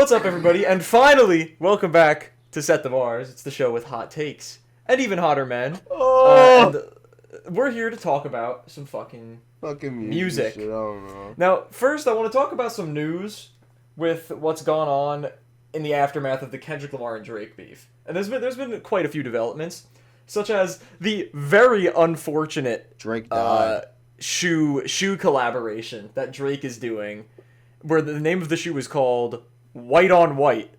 What's up, everybody? And finally, welcome back to Set the Bars. It's the show with hot takes and even hotter men. And we're here to talk about some fucking music. Shit, I don't know. Now, first, I want to talk about some news with what's gone on in the aftermath of the Kendrick Lamar and Drake beef. And there's been quite a few developments, such as the very unfortunate Drake died. shoe collaboration that Drake is doing, where the name of the shoe is called White on White,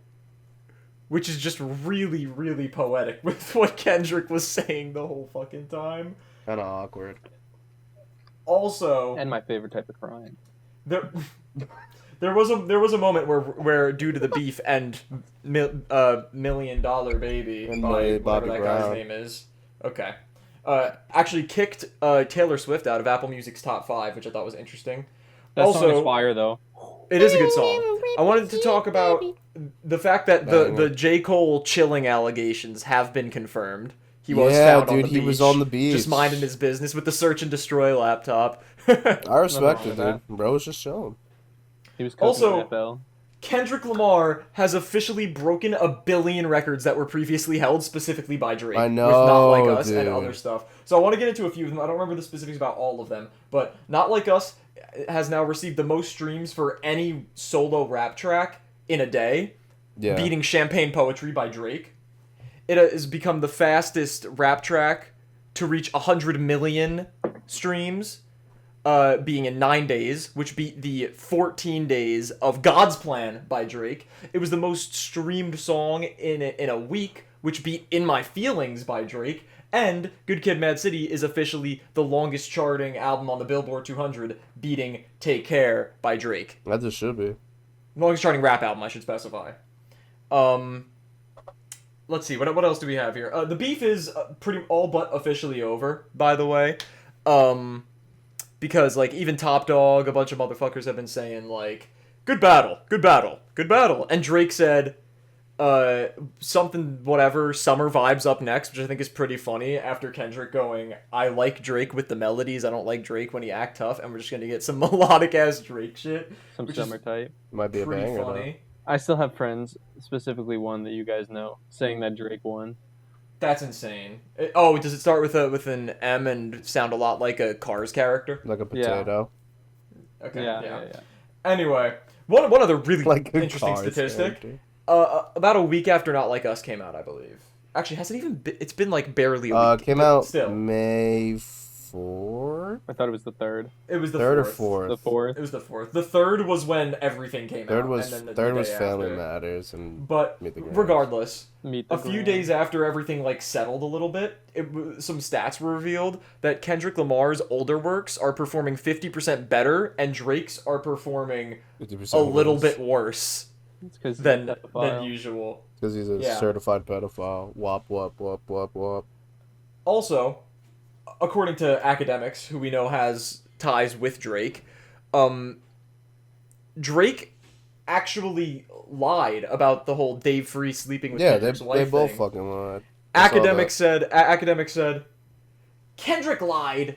which is just really, really poetic with what Kendrick was saying the whole fucking time. Kind of awkward. Also, And my favorite type of crime. there was a moment where due to the beef and $1 Million Baby And by Bobby whatever that guy's Brown. name is, okay, actually kicked Taylor Swift out of Apple Music's top 5, which I thought was interesting. That Also, song is fire, though. it is a good song. I wanted to talk about the fact that the J. Cole chilling allegations have been confirmed. He was found on the beach. He was on the beach. Just minding his business with the search and destroy laptop. I respect it, that. dude. Bro was just chilling. He was cooking Also, NFL. Kendrick Lamar has officially broken 1 billion records that were previously held specifically by Drake. I know, with Not Like Us dude. and other stuff. So I want to get into a few of them. I don't remember the specifics about all of them, but Not Like Us has now received the most streams for any solo rap track in a day, Yeah. beating Champagne Poetry by Drake. It has become the fastest rap track to reach 100 million streams, being in 9 days, which beat the 14 days of God's Plan by Drake. It was the most streamed song in a week, which beat In My Feelings by Drake. And Good Kid, Mad City is officially the longest charting album on the Billboard 200, beating Take Care by Drake. That just should be. Longest charting rap album, I should specify. Let's see, what else do we have here? The beef is pretty all but officially over, by the way. Because, like, even Top Dog, a bunch of motherfuckers have been saying, like, good battle, good battle, good battle. And Drake said, something, whatever, Summer Vibes up next, which I think is pretty funny, after Kendrick going, I like Drake with the melodies, I don't like Drake when he act tough, and we're just gonna get some melodic-ass Drake shit. Some which summer is type. Might be a pretty banger, funny. I still have friends, specifically one that you guys know, saying that Drake won. That's insane. Does it start with an M and sound a lot like a Cars character? though. Like a potato. Okay, Yeah. Anyway, one other really Like a interesting Cars statistic. character. About a week after Not Like Us came out, I believe. Actually, has it even been... It's been, like, barely a week. Came but out still. May 4th? I thought it was the third. It was the Third or fourth. fourth? The fourth. It was the 4th. The 3rd was when everything came Third out. was and then third the was day Family after. Matters and But Meet the Grams. regardless, Meet the a few Grand. days after everything, like, settled a little bit, some stats were revealed that Kendrick Lamar's older works are performing 50% better, and Drake's are performing 50% a little worse. bit worse It's 'cause than he's a pedophile. usual. Because he's a Yeah. certified pedophile. Wop, wop, wop, wop, wop. Also, according to academics, who we know has ties with Drake, Drake actually lied about the whole Dave Free sleeping with Yeah, Kendrick's they wife both thing. fucking lied. I saw Academics said Kendrick lied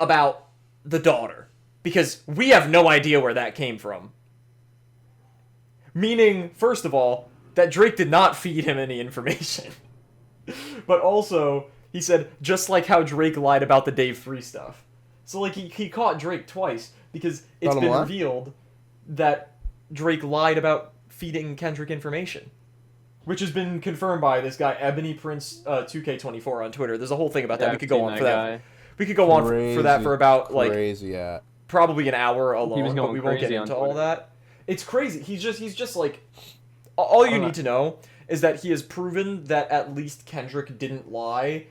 about the daughter because we have no idea where that came from. Meaning, first of all, that Drake did not feed him any information. But also, he said, just like how Drake lied about the Dave Free stuff. So, like, he caught Drake twice because it's Caught him been what? revealed that Drake lied about feeding Kendrick information. Which has been confirmed by this guy, Ebony Prince 2K24 on Twitter. There's a whole thing about that. Yeah, We I've could go seen on for that. guy. We could go on for that for about, like, Crazy at. probably an hour He was alone, but going we won't get crazy on into all Twitter. that. It's crazy. He's just like, all you I'm need not- to know is that he has proven that at least Kendrick didn't lie,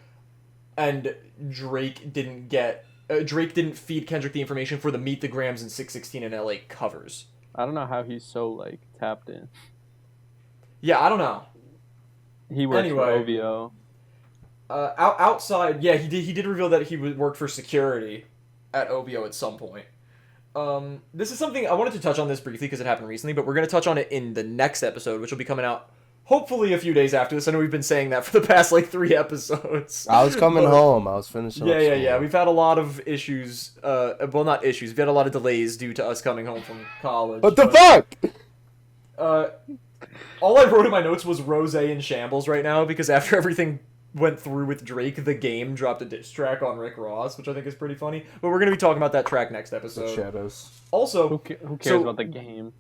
and Drake didn't feed Kendrick the information for the Meet the Grams and 616 in LA covers. I don't know how he's so, like, tapped in. Yeah, I don't know. He works Anyway. for OVO. Outside, yeah, he did reveal that he worked for security at OVO at some point. This is something I wanted to touch on this briefly because it happened recently, but we're going to touch on it in the next episode, which will be coming out hopefully a few days after this. I know we've been saying that for the past, like, 3 episodes. I was coming But- home. I was finishing up Yeah. school. We've had a lot of issues. Well, not issues. We've had a lot of delays due to us coming home from college. What the but- fuck? All I wrote in my notes was Rose in shambles right now because after everything went through with Drake, the game dropped a diss track on Rick Ross, which I think is pretty funny. But we're gonna be talking about that track next The episode. shadows. Also, Who cares so- about the game?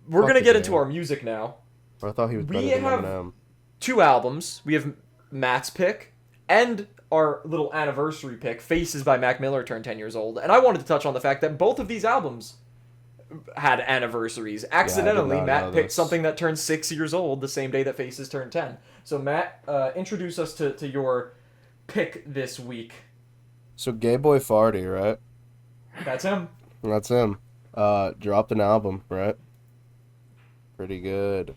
we're Fuck gonna the get game. into our music now. I thought he was We better than have- Eminem. 2 albums. We have Matt's pick and our little anniversary pick, Faces by Mac Miller turned 10 years old. And I wanted to touch on the fact that both of these albums had anniversaries. Accidentally, not Matt know picked this. something that turned 6 years old the same day that Faces turned 10. So Matt, introduce us to your pick this week. So Gay Boy Farty, right? That's him. That's him. Dropped an album, right? Pretty good.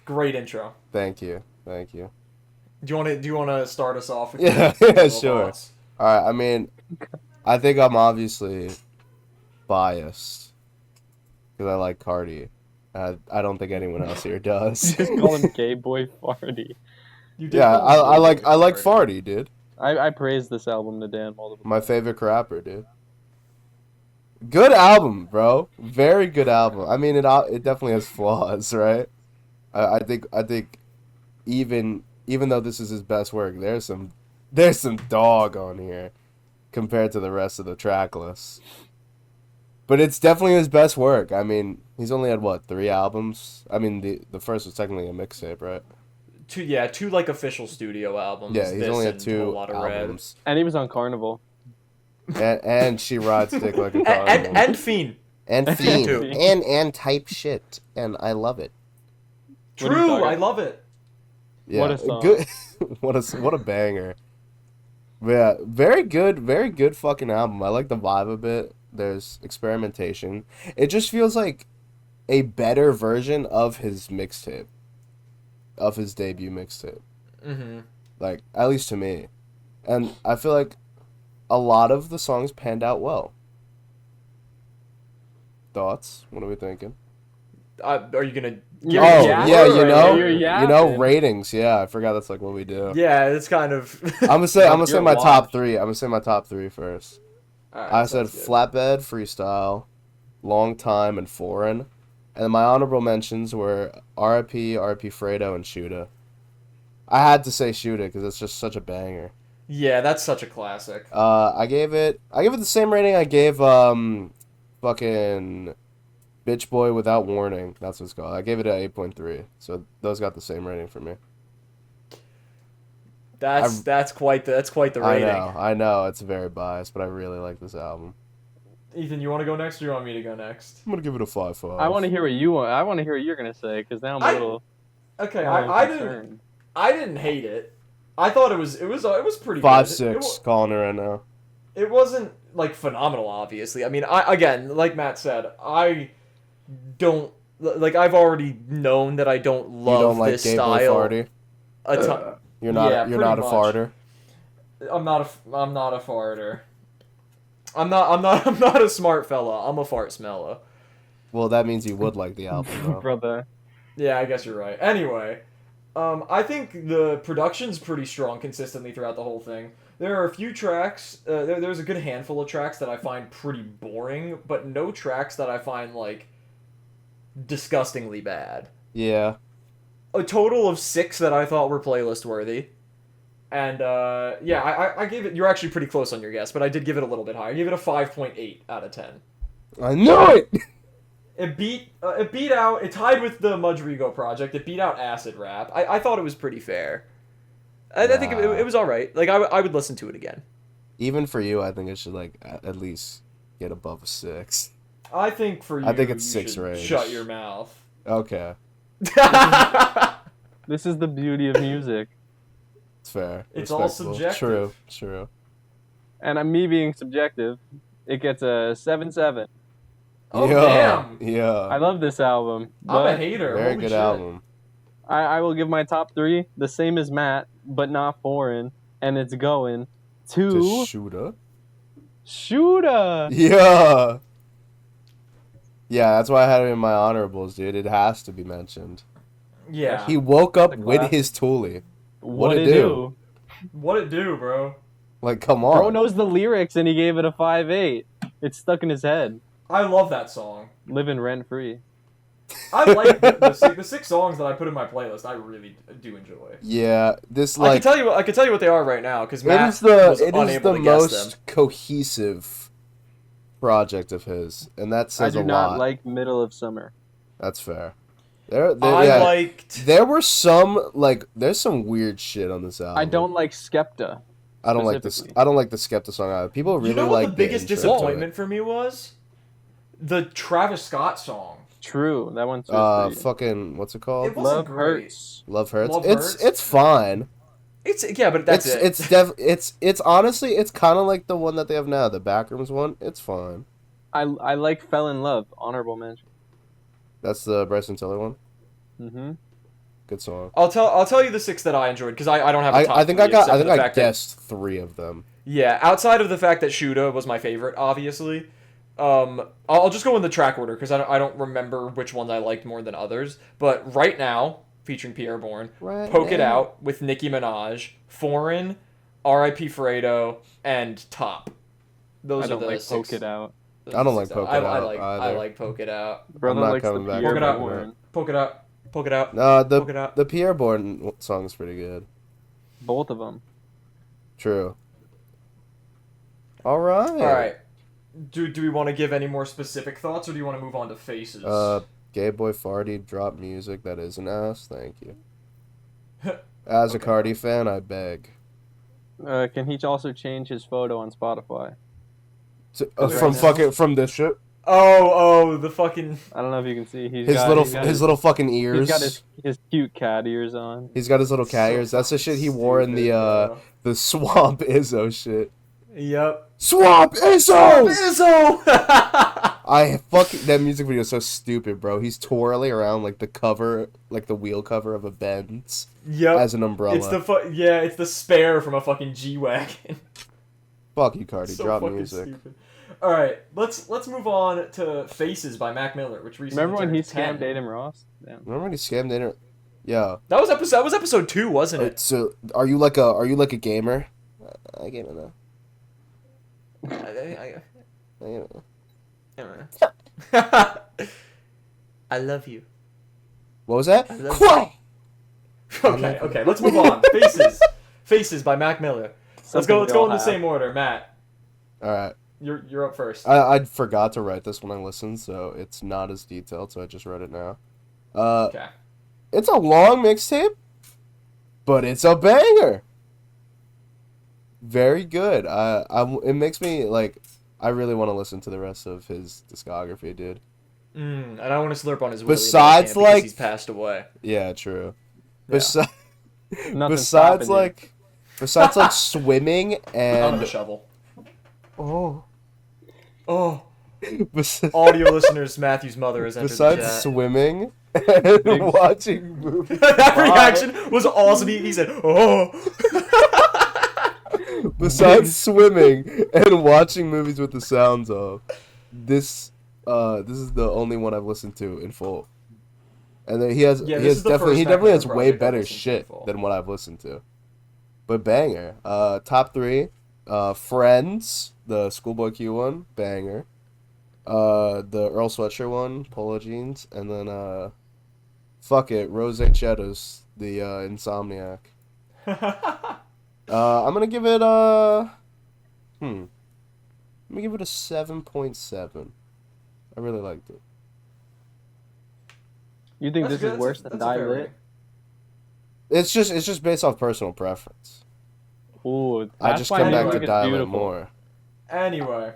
Great intro. Thank you. Thank you. Do you want to start us off with Yeah, your yeah, little sure. thoughts? Alright, I mean, I think I'm obviously biased because I like Carti. I don't think anyone else here does. Just call him Gay Boy Farty. You did Yeah, call him I like Farty. Farty, dude. I praised this album to Dan multiple My favorite rapper, dude. Good album, bro. Very good album. I mean, it definitely has flaws, right? I think even though this is his best work, there's some dog on here compared to the rest of the track list. But it's definitely his best work. I mean, he's only had what, 3 albums? I mean, the first was technically a mixtape, right? 2 like official studio albums. Yeah, he's This only had and 2 a lot of Red. albums. And he was on Carnival. And she rides dick like a And carnival. and Fiend. And Fiend. too. And type shit. And I love it. What are you True, talking- I love it. Yeah, What a song. Good. what a banger. But yeah, very good fucking album. I like the vibe a bit. There's experimentation. It just feels like a better version of his mixtape. Of his debut mixtape. Mm-hmm. Like, at least to me. And I feel like a lot of the songs panned out well. Thoughts? What are we thinking? Are you gonna? Oh, give it a yap? yeah, Or you're yapping. ratings. Yeah, I forgot that's like what we do. Yeah, it's kind of. I'm gonna say You're my top washed. 3. I'm gonna say my top 3 first. Alright, I said sounds good. Flatbed, Freestyle, Long Time, and Foreign. And my honorable mentions were RIP, Fredo, and Shuda. I had to say Shuda because it's just such a banger. Yeah, that's such a classic. I gave it the same rating I gave fucking Bitch Boy Without Warning. That's what it's called. I gave it an 8.3. So those got the same rating for me. That's quite the rating. I know, it's very biased, but I really like this album. Ethan, you want to go next, or you want me to go next? I'm gonna give it a 5.5. I want to hear what you want. I want to hear what you're gonna say because now I'm a little. Okay, I'm I didn't concerned. I didn't hate it. I thought it was pretty 5.6. good. Calling it right now. It wasn't like phenomenal, obviously. I mean, again, like Matt said, I don't like. I've already known that I don't love You don't like this Gay Boy style. Farty? A ton. You're not. Yeah, you're pretty not a much. farter. I'm not a farter. I'm not a smart fella. I'm a fart smeller. Well, that means you would like the album, though. Brother. Yeah, I guess you're right. Anyway, I think the production's pretty strong consistently throughout the whole thing. There are a few tracks, there's a good handful of tracks that I find pretty boring, but no tracks that I find, like, disgustingly bad. Yeah. A total of 6 that I thought were playlist worthy. And, yeah, I gave it, you're actually pretty close on your guess, but I did give it a little bit higher. I gave it a 5.8 out of 10. I know it! It beat out, it tied with the Mudrigo project, it beat out Acid Rap. I thought it was pretty fair. I think it was alright. Like, I would listen to it again. Even for you, I think it should, like, at least get above a 6. I think for you, I think it's you 6 should range. shut your mouth. Okay. This is the beauty of music. It's fair. It's all Respectable. subjective. True. And I'm me being subjective. It gets a 7.7. Oh, yeah. damn. Yeah. I love this album. I'm a But hater. Very Holy good shit. album. I will give my top 3 the same as Matt, but not foreign. And it's going to To Shooter. Shooter. Yeah. Yeah, that's why I had it in my honorables, dude. It has to be mentioned. Yeah. He woke up The with class. his toolie. What it it do? do? What it do, bro? Like, come on. Bro knows the lyrics and he gave it a 5.8. It's stuck in his head. I love that song. Living rent free. I like the 6 songs that I put in my playlist. I really do enjoy. Yeah, this I like can tell you what they are right now because Matt it is the was unable to guess most them. cohesive project of his, and that I says do a not lot. like Middle of Summer. That's fair. I liked. There were some there's some weird shit on this album. I don't like Skepta. I don't like this. specifically. I don't like the Skepta song either. People really You know what like the biggest intro to it. disappointment for me was? The Travis Scott song. True, that one's pretty. Fucking what's it called? It wasn't Love great. Hurts. Love Hurts. Love it's Hurts? it's fine. But that's it. It's honestly it's kind of like the one that they have now, the Backrooms one. It's fine. I like Fell in Love. Honorable mention. That's the Bryson Tiller one. Mm-hmm. Good song. I'll tell you the 6 that I enjoyed because I don't have a top I think 3 I got. except I for think the I fact that- guessed 3 of them. Yeah, outside of the fact that Shuda was my favorite, obviously. I'll just go in the track order because I don't remember which ones I liked more than others. But Right Now, featuring Pierre Bourne, Right Poke It Now. Out with Nicki Minaj, Foreign, R.I.P. Fredo, and Top. Those I are don't the like 6. Poke It Out. those I are don't the like 6 Poke I It Out like either. I like Poke It Out. Brother not likes the coming back Pierre Poke It Out. Bourne. Poke It Out. Poke It Out. The Poke It Out. the Pierre Bourne song is pretty good. Both of them. True. All right. All right. Do we want to give any more specific thoughts, or do you want to move on to faces? Gay Boy Farty, drop music that is an ass. Thank you. As a Carti fan, I beg. Can he also change his photo on Spotify? From this shit. Oh, the fucking. I don't know if you can see. His little fucking ears. He's got his cute cat ears on. He's got his little cat ears. That's the shit he wore in bro. the Swamp Izzo shit. Yep. Swamp Izzo! Izzo! That music video is so stupid, bro. He's twirling around like the wheel cover of a Benz Yep. as an umbrella. It's it's the spare from a fucking G-Wagon. Fuck you, Carti. So Drop fucking music. stupid. All right, let's move on to Faces by Mac Miller, which recently Remember when he turned 10. scammed Aiden Ross? Damn. Remember when he scammed the internet? Yeah. That was episode 2, wasn't it? So are you like a gamer? I game it now. I game it. I love you. What was that? I love Cry! Okay, let's move on. Faces by Mac Miller. Let's go in the same order. Matt, All right. you're up first. I forgot to write this when I listened, so it's not as detailed. So I just wrote it now. Okay. It's a long mixtape, but it's a banger. Very good. It makes me like. I really want to listen to the rest of his discography, dude. And I want to slurp on his Willy, Besides, but I can't because like- he's passed away. Yeah, true. Yeah. Nothing's Besides, stopping you. like swimming Out of the and shovel. oh, Audio listeners, Matthew's mother has entered besides the chat. swimming and watching movies. That reaction was awesome. He said, "Oh." Besides swimming and watching movies with the sounds off, this is the only one I've listened to in full. And then he this is the first Mac definitely has Miller way project I've better listened to in shit full. than what I've listened to. But banger. Top 3, Friends, the Schoolboy Q one, banger. The Earl Sweatshirt one, Polo Jeans, and then fuck it, Rose Cheddars, the Insomniac. I'm gonna give it a 7.7. I really liked it. You think That's this good. is worse than That's a fair Die Lit? rating. It's just based off personal preference. Ooh, I that's just why come back music to is Die Lit beautiful. more. Anyway,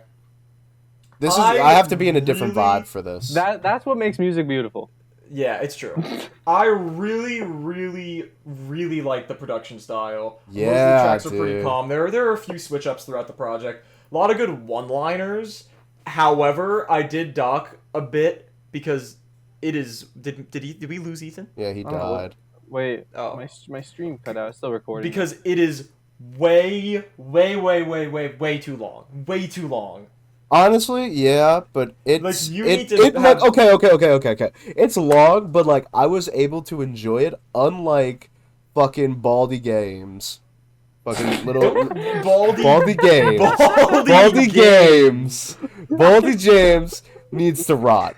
I have to be in a different really- vibe for this. That's what makes music beautiful. yeah, it's true. I really, really, really like the production style. Most of Yeah, the tracks are pretty dude. calm. There are a few switch ups throughout the project. A lot of good one-liners. However, I did dock a bit because it is. Did we lose Ethan? Yeah, he Oh. died. Wait, Oh. my stream cut out. It's still recording. Because it is way too long. Way too long. Honestly, yeah, but it's Like, you need to have- okay. It's long, but like I was able to enjoy it, unlike fucking Baldy Games, fucking little Baldy Baldy Games, Baldy Baldy Games, Baldy James. needs to rot.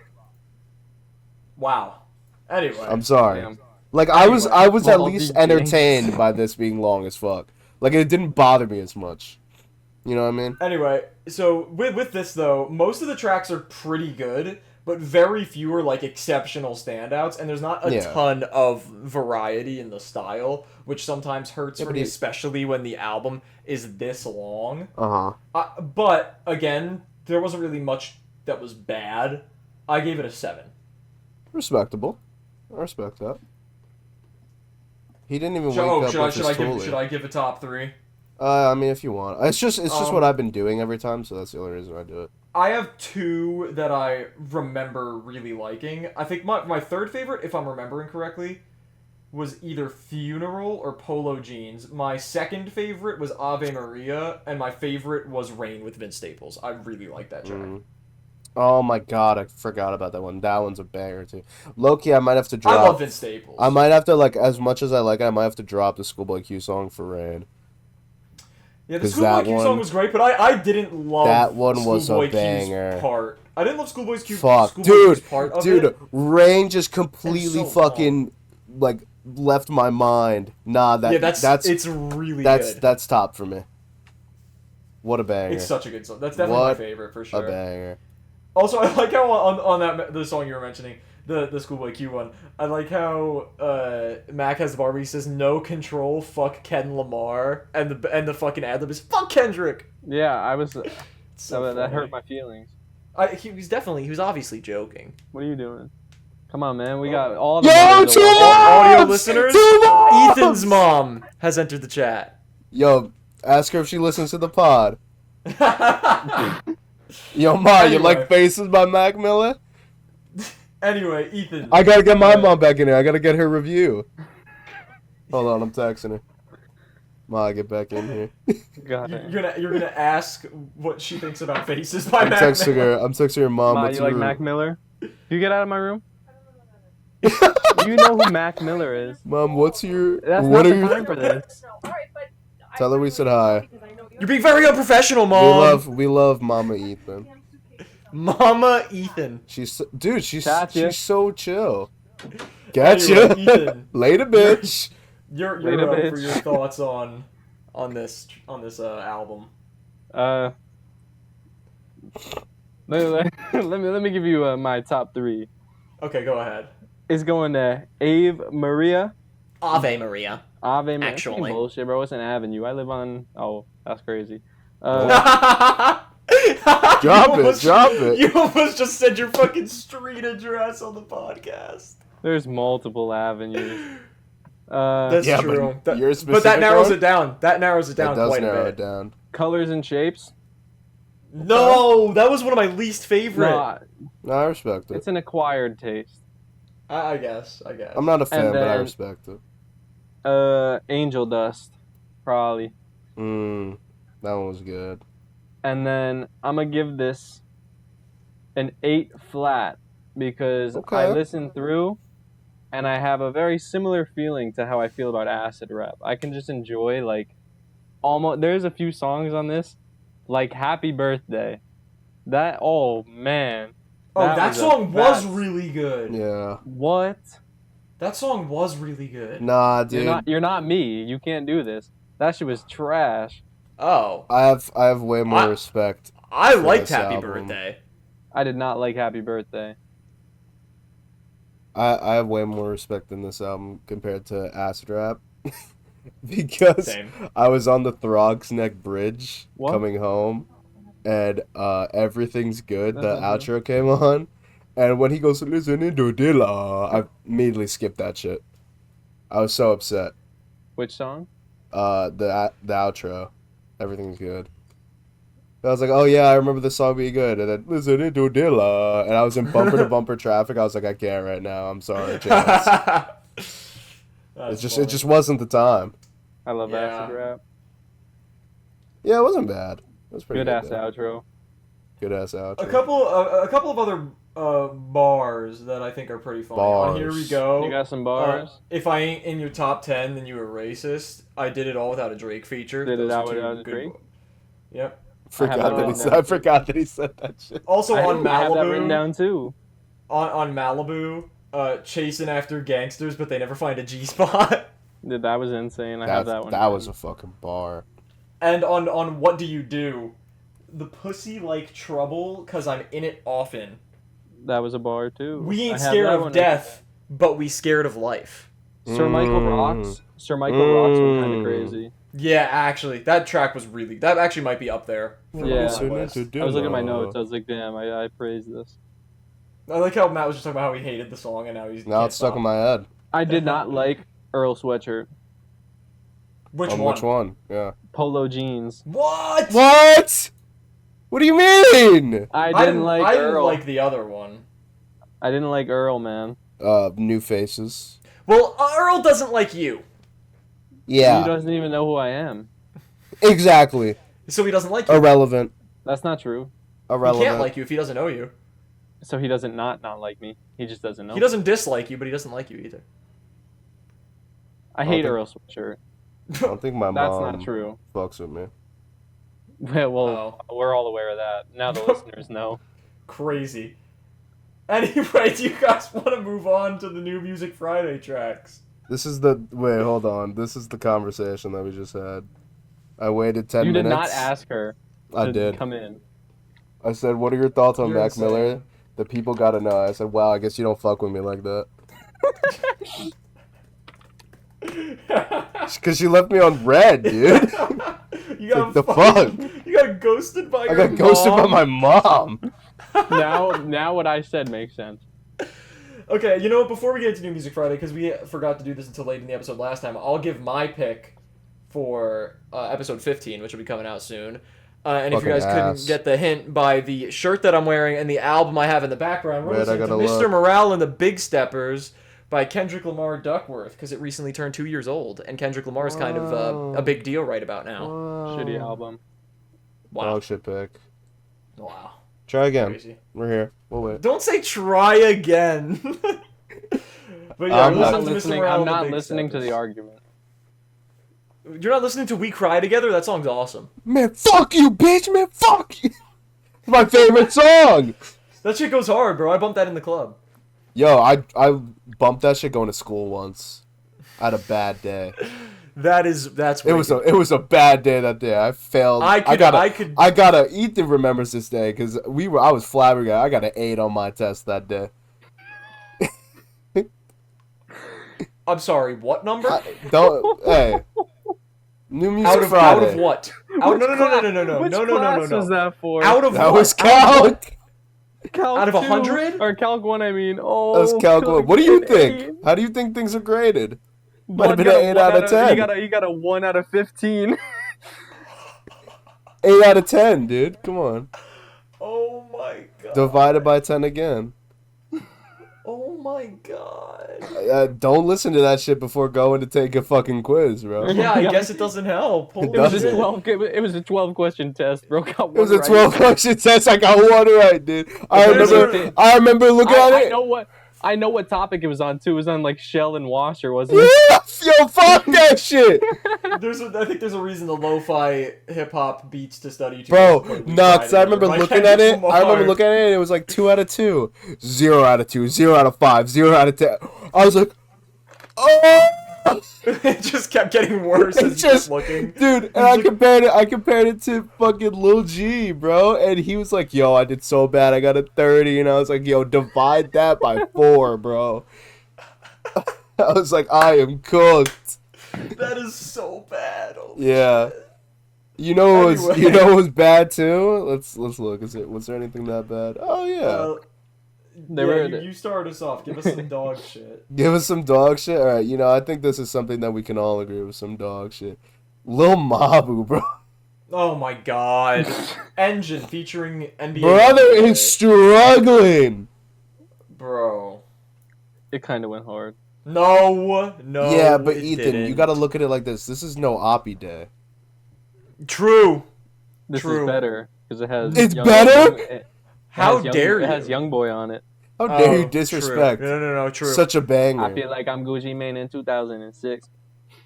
Wow. Anyway. I'm sorry. Damn. Like I was at Baldy least Jinx. entertained by this being long as fuck. Like it didn't bother me as much. You know what I mean? Anyway, so with this though, most of the tracks are pretty good, but very few are like exceptional standouts, and there's not a Yeah. ton of variety in the style, which sometimes hurts for but me, he- especially when the album is this long. Uh-huh. But again, there wasn't really much that was bad. I gave it a 7. Respectable. I respect that. He didn't even Should, wake oh, up should I with should his I give toolie. should I give a top 3? I mean, if you want. It's just Um, what I've been doing every time, so that's the only reason I do it. I have 2 that I remember really liking. I think my third favorite, if I'm remembering correctly, was either Funeral or Polo Jeans. My second favorite was Ave Maria, and my favorite was Rain with Vince Staples. I really like that track. Oh my god, I forgot about that one. That one's a banger too. Low-key, I might have to drop. I love Vince Staples. I might have to, like, as much as I like it, I might have to drop the Schoolboy Q song for Rain. Yeah, the 'Cause Schoolboy that Q one- song was great, but I didn't love That one was a Schoolboy Q's banger. part. I didn't love Schoolboy Q's Fuck, Q's part of dude, it. Rain just completely so fucking like left my mind. Nah, Yeah, it's really good. that's top for me. What a banger! It's such a good song. That's definitely my What favorite for a sure. banger. Also, I like how on that the song you were mentioning, the Schoolboy Q one. I like how Mac has the bar where he says "No control, fuck Ken Lamar," and the fucking ad-lib is "fuck Kendrick." Yeah, I was. So that hurt funny. my feelings. He was obviously joking. What are you doing? Come on, man. We got all the. Yo, mothers two of- Audio moms! listeners, Two moms! Ethan's mom has entered the chat. Yo, ask her if she listens to the pod. Yo, Ma, you Anyway. like Faces by Mac Miller? Anyway, Ethan. I gotta get my mom back in here. I gotta get her review. Hold on, I'm texting her. Ma, get back in here. God. You're gonna ask what she thinks about Faces by I'm Mac texting Miller. her. I'm texting her mom. Ma, what's you like your- Mac Miller? You get out of my room. You know who Mac Miller is. Mom, what's your? That's what not are the your? time for this. Tell her we said hi. You're being very unprofessional, Mom. We love Mama Ethan. Mama Ethan. She's Gotcha. she's so chill. Gotcha. Anyway, Ethan. Later, bitch. You're Later, up for bitch. your thoughts on this album. Let me give you my top 3. Okay, go ahead. It's going to Ave Maria. Ave Maria. Ave Maria. Actually. Bullshit, bro. It's an avenue. I live on. Oh, that's crazy. Drop it. You almost just said your fucking street address on the podcast. There's multiple avenues. That's Yeah, true. but your But that specific narrows one? it down. That narrows it It down does quite a narrow bit. it down. Colors and shapes. No, that was one of my least favorite. Nah, No, I respect it. it's an acquired taste. I guess. I'm not a fan, And but I then- respect it. Angel Dust, probably. That one was good. And then I'm gonna give this an 8 flat because Okay. I listened through and I have a very similar feeling to how I feel about acid rap. I can just enjoy like almost there's a few songs on this like Happy Birthday. That oh man. Oh, that was a song was fat- really good. Yeah. What? That song was really good. Nah, dude. You're not me. You can't do this. That shit was trash. Oh, I have way more I- respect. I For liked this Happy album. Birthday. I did not like Happy Birthday. I have way more respect in this album compared to acid rap. Because Same. I was on the Throgs Neck Bridge What? coming home, and Everything's Good, the Uh-huh. outro came on, and when he goes, listening to Dilla, I immediately skipped that shit. I was so upset. Which song? The outro, Everything's Good. I was like, oh yeah, I remember the song being good, and then listening to Dilla, and I was in bumper to bumper traffic. I was like, I can't right now. I'm sorry, Chance. It just wasn't the time. I love Yeah. acid rap. Yeah, it wasn't bad. It was pretty Good ass though. outro. Good ass outro. a couple of other bars that I think are pretty funny. On Here We Bars. Go. You got some bars? If I ain't in your top 10, then you were racist. I did it all without a Drake feature. Did it Those all are two without a good Drake? Yep. I forgot that he said that shit. Also on I have that written Malibu, down too. on Malibu, chasing after gangsters, but they never find a G spot. Dude, that was insane. I have that one. That was a fucking bar. And on What Do You Do? The pussy like trouble, cause I'm in it often. That was a bar too. We ain't I have scared that of one death, but we scared of life. Sir Michael Rocks. Sir Michael Rocks was kind of crazy. Yeah, actually, that track was really. That actually might be up there. Yeah. On my list. I was looking at my notes. I was like, damn, I praised this. I like how Matt was just talking about how he hated the song and now he's. Now it's stuck in my head. I did not like Earl Sweatshirt. Which one? Which one? Yeah. Polo jeans. What? What? What do you mean? I didn't like I Earl. like the other one. I didn't like Earl, man. New Faces. Well, Earl doesn't like you, Yeah. He doesn't even know who I am. Exactly. so he doesn't like you. Irrelevant. That's not true. He Irrelevant. can't like you if he doesn't know you. So he doesn't not like me. He just doesn't know. He doesn't dislike you, but he doesn't like you either. I hate Okay. Earl Sweatshirt. I don't think my That's mom not true. fucks with me. Well, we're all aware of that. Now the listeners know. Crazy. Anyway, do you guys want to move on to the new Music Friday tracks? This is the wait. Hold on. This is the conversation that we just had. I waited 10 You minutes. did not ask her I to did. come in. I said, "What are your thoughts on You're Mac insane. Miller?" The people gotta know. I said, "Wow, I guess you don't fuck with me like that." Because she left me on red, dude. You got Like, the fuck? You got ghosted by I your got ghosted by mom? my mom. Now what I said makes sense. Okay, you know what? Before we get into New Music Friday, because we forgot to do this until late in the episode last time, I'll give my pick for episode 15, which will be coming out soon. And if you Fucking guys ass. couldn't get the hint by the shirt that I'm wearing and the album I have in the background, we're Wait, I listening to gotta Mr. look. Morale and the Big Steppers by Kendrick Lamar Duckworth, because it recently turned 2 years old, and Kendrick Lamar is kind of a big deal right about now. Shitty album. Wow. Dog shit pick. Wow. Try again. Crazy. We're here. We'll wait. Don't say try again. But yeah, I'm we're not listening to Mr. Morale I'm and the not Big listening to the Steppers. argument. You're not listening to We Cry Together? That song's awesome. Man, fuck you, bitch. Man, fuck you. It's my favorite song. That shit goes hard, bro. I bumped that in the club. Yo, I bumped that shit going to school once. I had a bad day. That's It was a bad day that day. I failed. I gotta. Ethan remembers this day because I was flabbergasted. I got an 8 on my test that day. I'm sorry, what number? Hey. New Music Out of Friday. what? Out no. Which No. class was that for? Out of That what? was Out of what? Calc. Calc out of 2, 100? or Calc 1, I mean. Oh, That was Calc. Calc What do you an think? 8. How do you think things are graded? Might have One been an got 8 out of 10. You got a 1 out of 15. 8 out of 10, dude. Come on. Oh my god. Divided by 10 again. Oh my god. Don't listen to that shit before going to take a fucking quiz, bro. Yeah, I guess it doesn't help. Holy It doesn't. shit. It was a 12 question test, bro. Got It was one a right. 12 question test. I got 1 right, dude. I remember looking at I it. I know what topic it was on too. It was on like shell and washer, wasn't it? Yo, fuck that shit. I think there's a reason the lo-fi hip-hop beats to study. Bro, nuts. I remember looking at it. And it was like 2 out of 2. 0 out of 2. 0 out of 5. 0 out of 10. I was like, oh. It just kept getting worse as you kept looking. Dude, and I compared it to fucking Lil G, bro, and he was like, yo, I did so bad, I got a 30, and I was like, yo, divide that by 4, bro. I was like, I am cooked. That is so bad. Holy Yeah. shit. You know what was Anyway. was bad too? Let's look. Was there anything that bad? Oh yeah. You start us off. Give us some dog shit. Give us some dog shit. All right. I think this is something that we can all agree with. Some dog shit. Lil Mabu, bro. Oh my god. Engine featuring NBA. Brother Youngboy. is struggling. Bro. It kind of went hard. No. Yeah, but it Ethan, didn't. you got to look at it like this. This is no Oppie day. True. This True. is better because it has. It's better? How dare you? It has Youngboy on it. How dare you True. disrespect? No, true. Such a banger. I feel like I'm Gucci Mane in 2006.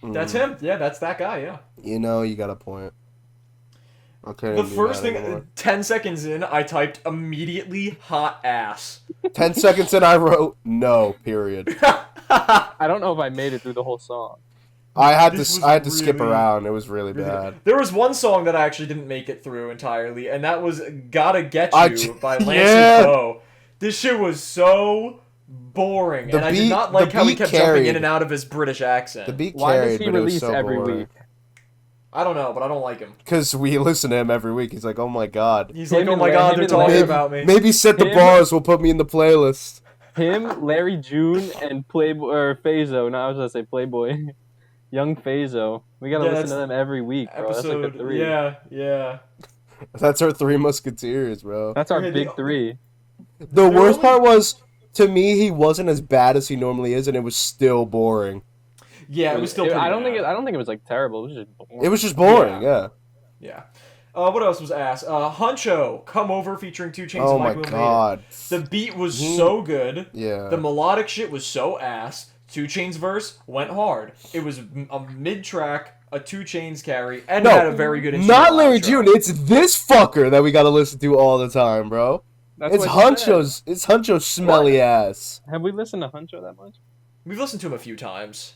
That's him. Yeah, that's that guy, yeah. You got a point. Okay. The first thing, 10 seconds in, I typed immediately hot ass. 10 seconds in, I wrote no. Period. I don't know if I made it through the whole song. I had This was to skip really- around. It was really bad. There was one song that I actually didn't make it through entirely, and that was "Gotta Get You" by Lance Yeah. Poe. This shit was so boring, The and I beat- did not like the how he beat kept jumping carried. in and out of his British accent. The beat Why carried, does he but it was release so every boring. week? I don't know, but I don't like him. Because we listen to him every week. He's like, oh my god. He's Him like, oh and my Larry- god, him they're and talking Larry- about me. Maybe set the Him- bars. Will put me in the playlist. Him, Larry June, and Playboy or Fazo. No, I was gonna say Playboy. Young Fazo. We gotta Yeah, listen to that's them every week, bro. That's like Episode, the three. yeah. That's our three musketeers, bro. That's our Yeah, big the- three. The They're worst only- part was, to me, he wasn't as bad as he normally is, and it was still boring. Yeah, it was still pretty I don't bad. think it was like terrible. It was just boring. It was just boring, yeah. Yeah. What else was asked? Huncho, Come Over, featuring 2 Chainz Oh and my Mike Will Made It. god. The beat was so good. Yeah. The melodic shit was so ass. 2 Chainz verse went hard. It was a mid-track, a 2 Chainz carry, and No, had a very good Not Larry intro. June. It's this fucker that we gotta listen to all the time, bro. That's It's what you said. Huncho's. It's Huncho's smelly ass. Have we listened to Huncho that much? We've listened to him a few times.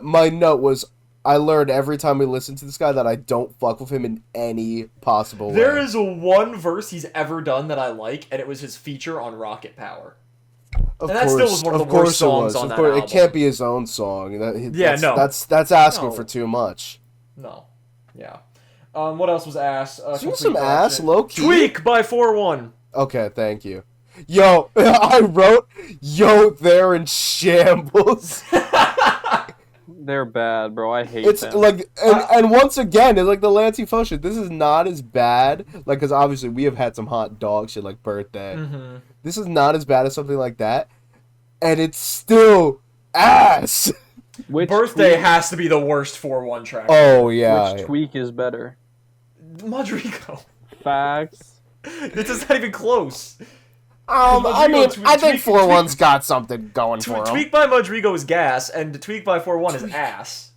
My note was, I learned every time we listen to this guy that I don't fuck with him in any possible way. There is one verse he's ever done that I like, and it was his feature on Rocket Power. Of and that still was one of the course worst songs it was. on Of that course, album. it can't be his own song. Yeah, no. That's asking No. for too much. No. Yeah. What else was asked? Sing Complete some Collection. ass, low key. Tweak by 4-1. Okay, thank you. Yo, I wrote, yo, they're in shambles. They're bad, bro. I hate It's them. like, and once again, it's like the Lancey Fo shit. This is not as bad, like, because obviously we have had some hot dog shit like Birthday. Mm-hmm. This is not as bad as something like that, and it's still ass. Which Birthday tweak, has to be the worst 4-1 track. Oh yeah. which tweak is better? Madrigo. Facts. This is not even close. I mean, Tweak- I think Tweak- 4-1's got something going for him. Tweak by Madrigo is gas, and Tweak by 4-1 is ass.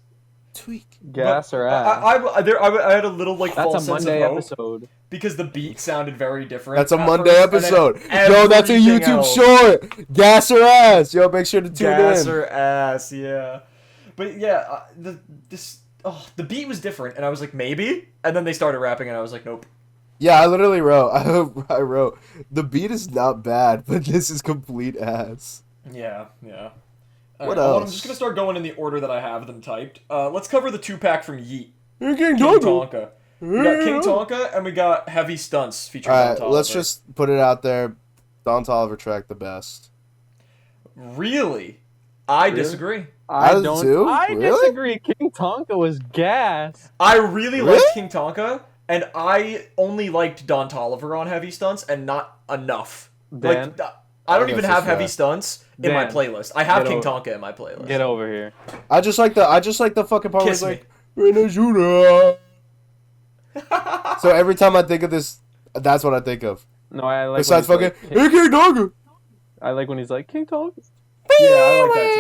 Tweak. Gas or ass? I had a little like That's false a sense of Monday hope episode. because the beat sounded very different. That's a at Monday first, and then episode. Yo, that's a everything YouTube else- short. Gas or ass. Yo, make sure to tune Gas in. or ass, yeah. But yeah, the beat was different, and I was like maybe, and then they started rapping, and I was like nope. Yeah, I literally wrote. I wrote. The beat is not bad, but this is complete ass. Yeah. What Alright, else? I'm just gonna start going in the order that I have them typed. Let's cover the 2-pack from Yeet. King King Tonka. Tonka. We got King Tonka and we got Heavy Stunts featuring All right, Don let's Toliver. just put it out there. Don Toliver track the best. Really? I Really? disagree. I do don't. too? I Really? disagree. King Tonka was gas. I really Really? liked King Tonka, and I only liked Don Toliver on Heavy Stunts, and not enough. Dan, Like, I don't guess even that's have Heavy fair. Stunts in my Dan, playlist. I have get King over- Tonka in my playlist. get over here. I just like the fucking part where Kiss it's me. like Venezuela. So every time I think of this, that's what I think of. No, I like. Besides when he's fucking like, Hey King Tonka. I like when he's like King Tonka. Yeah, I like that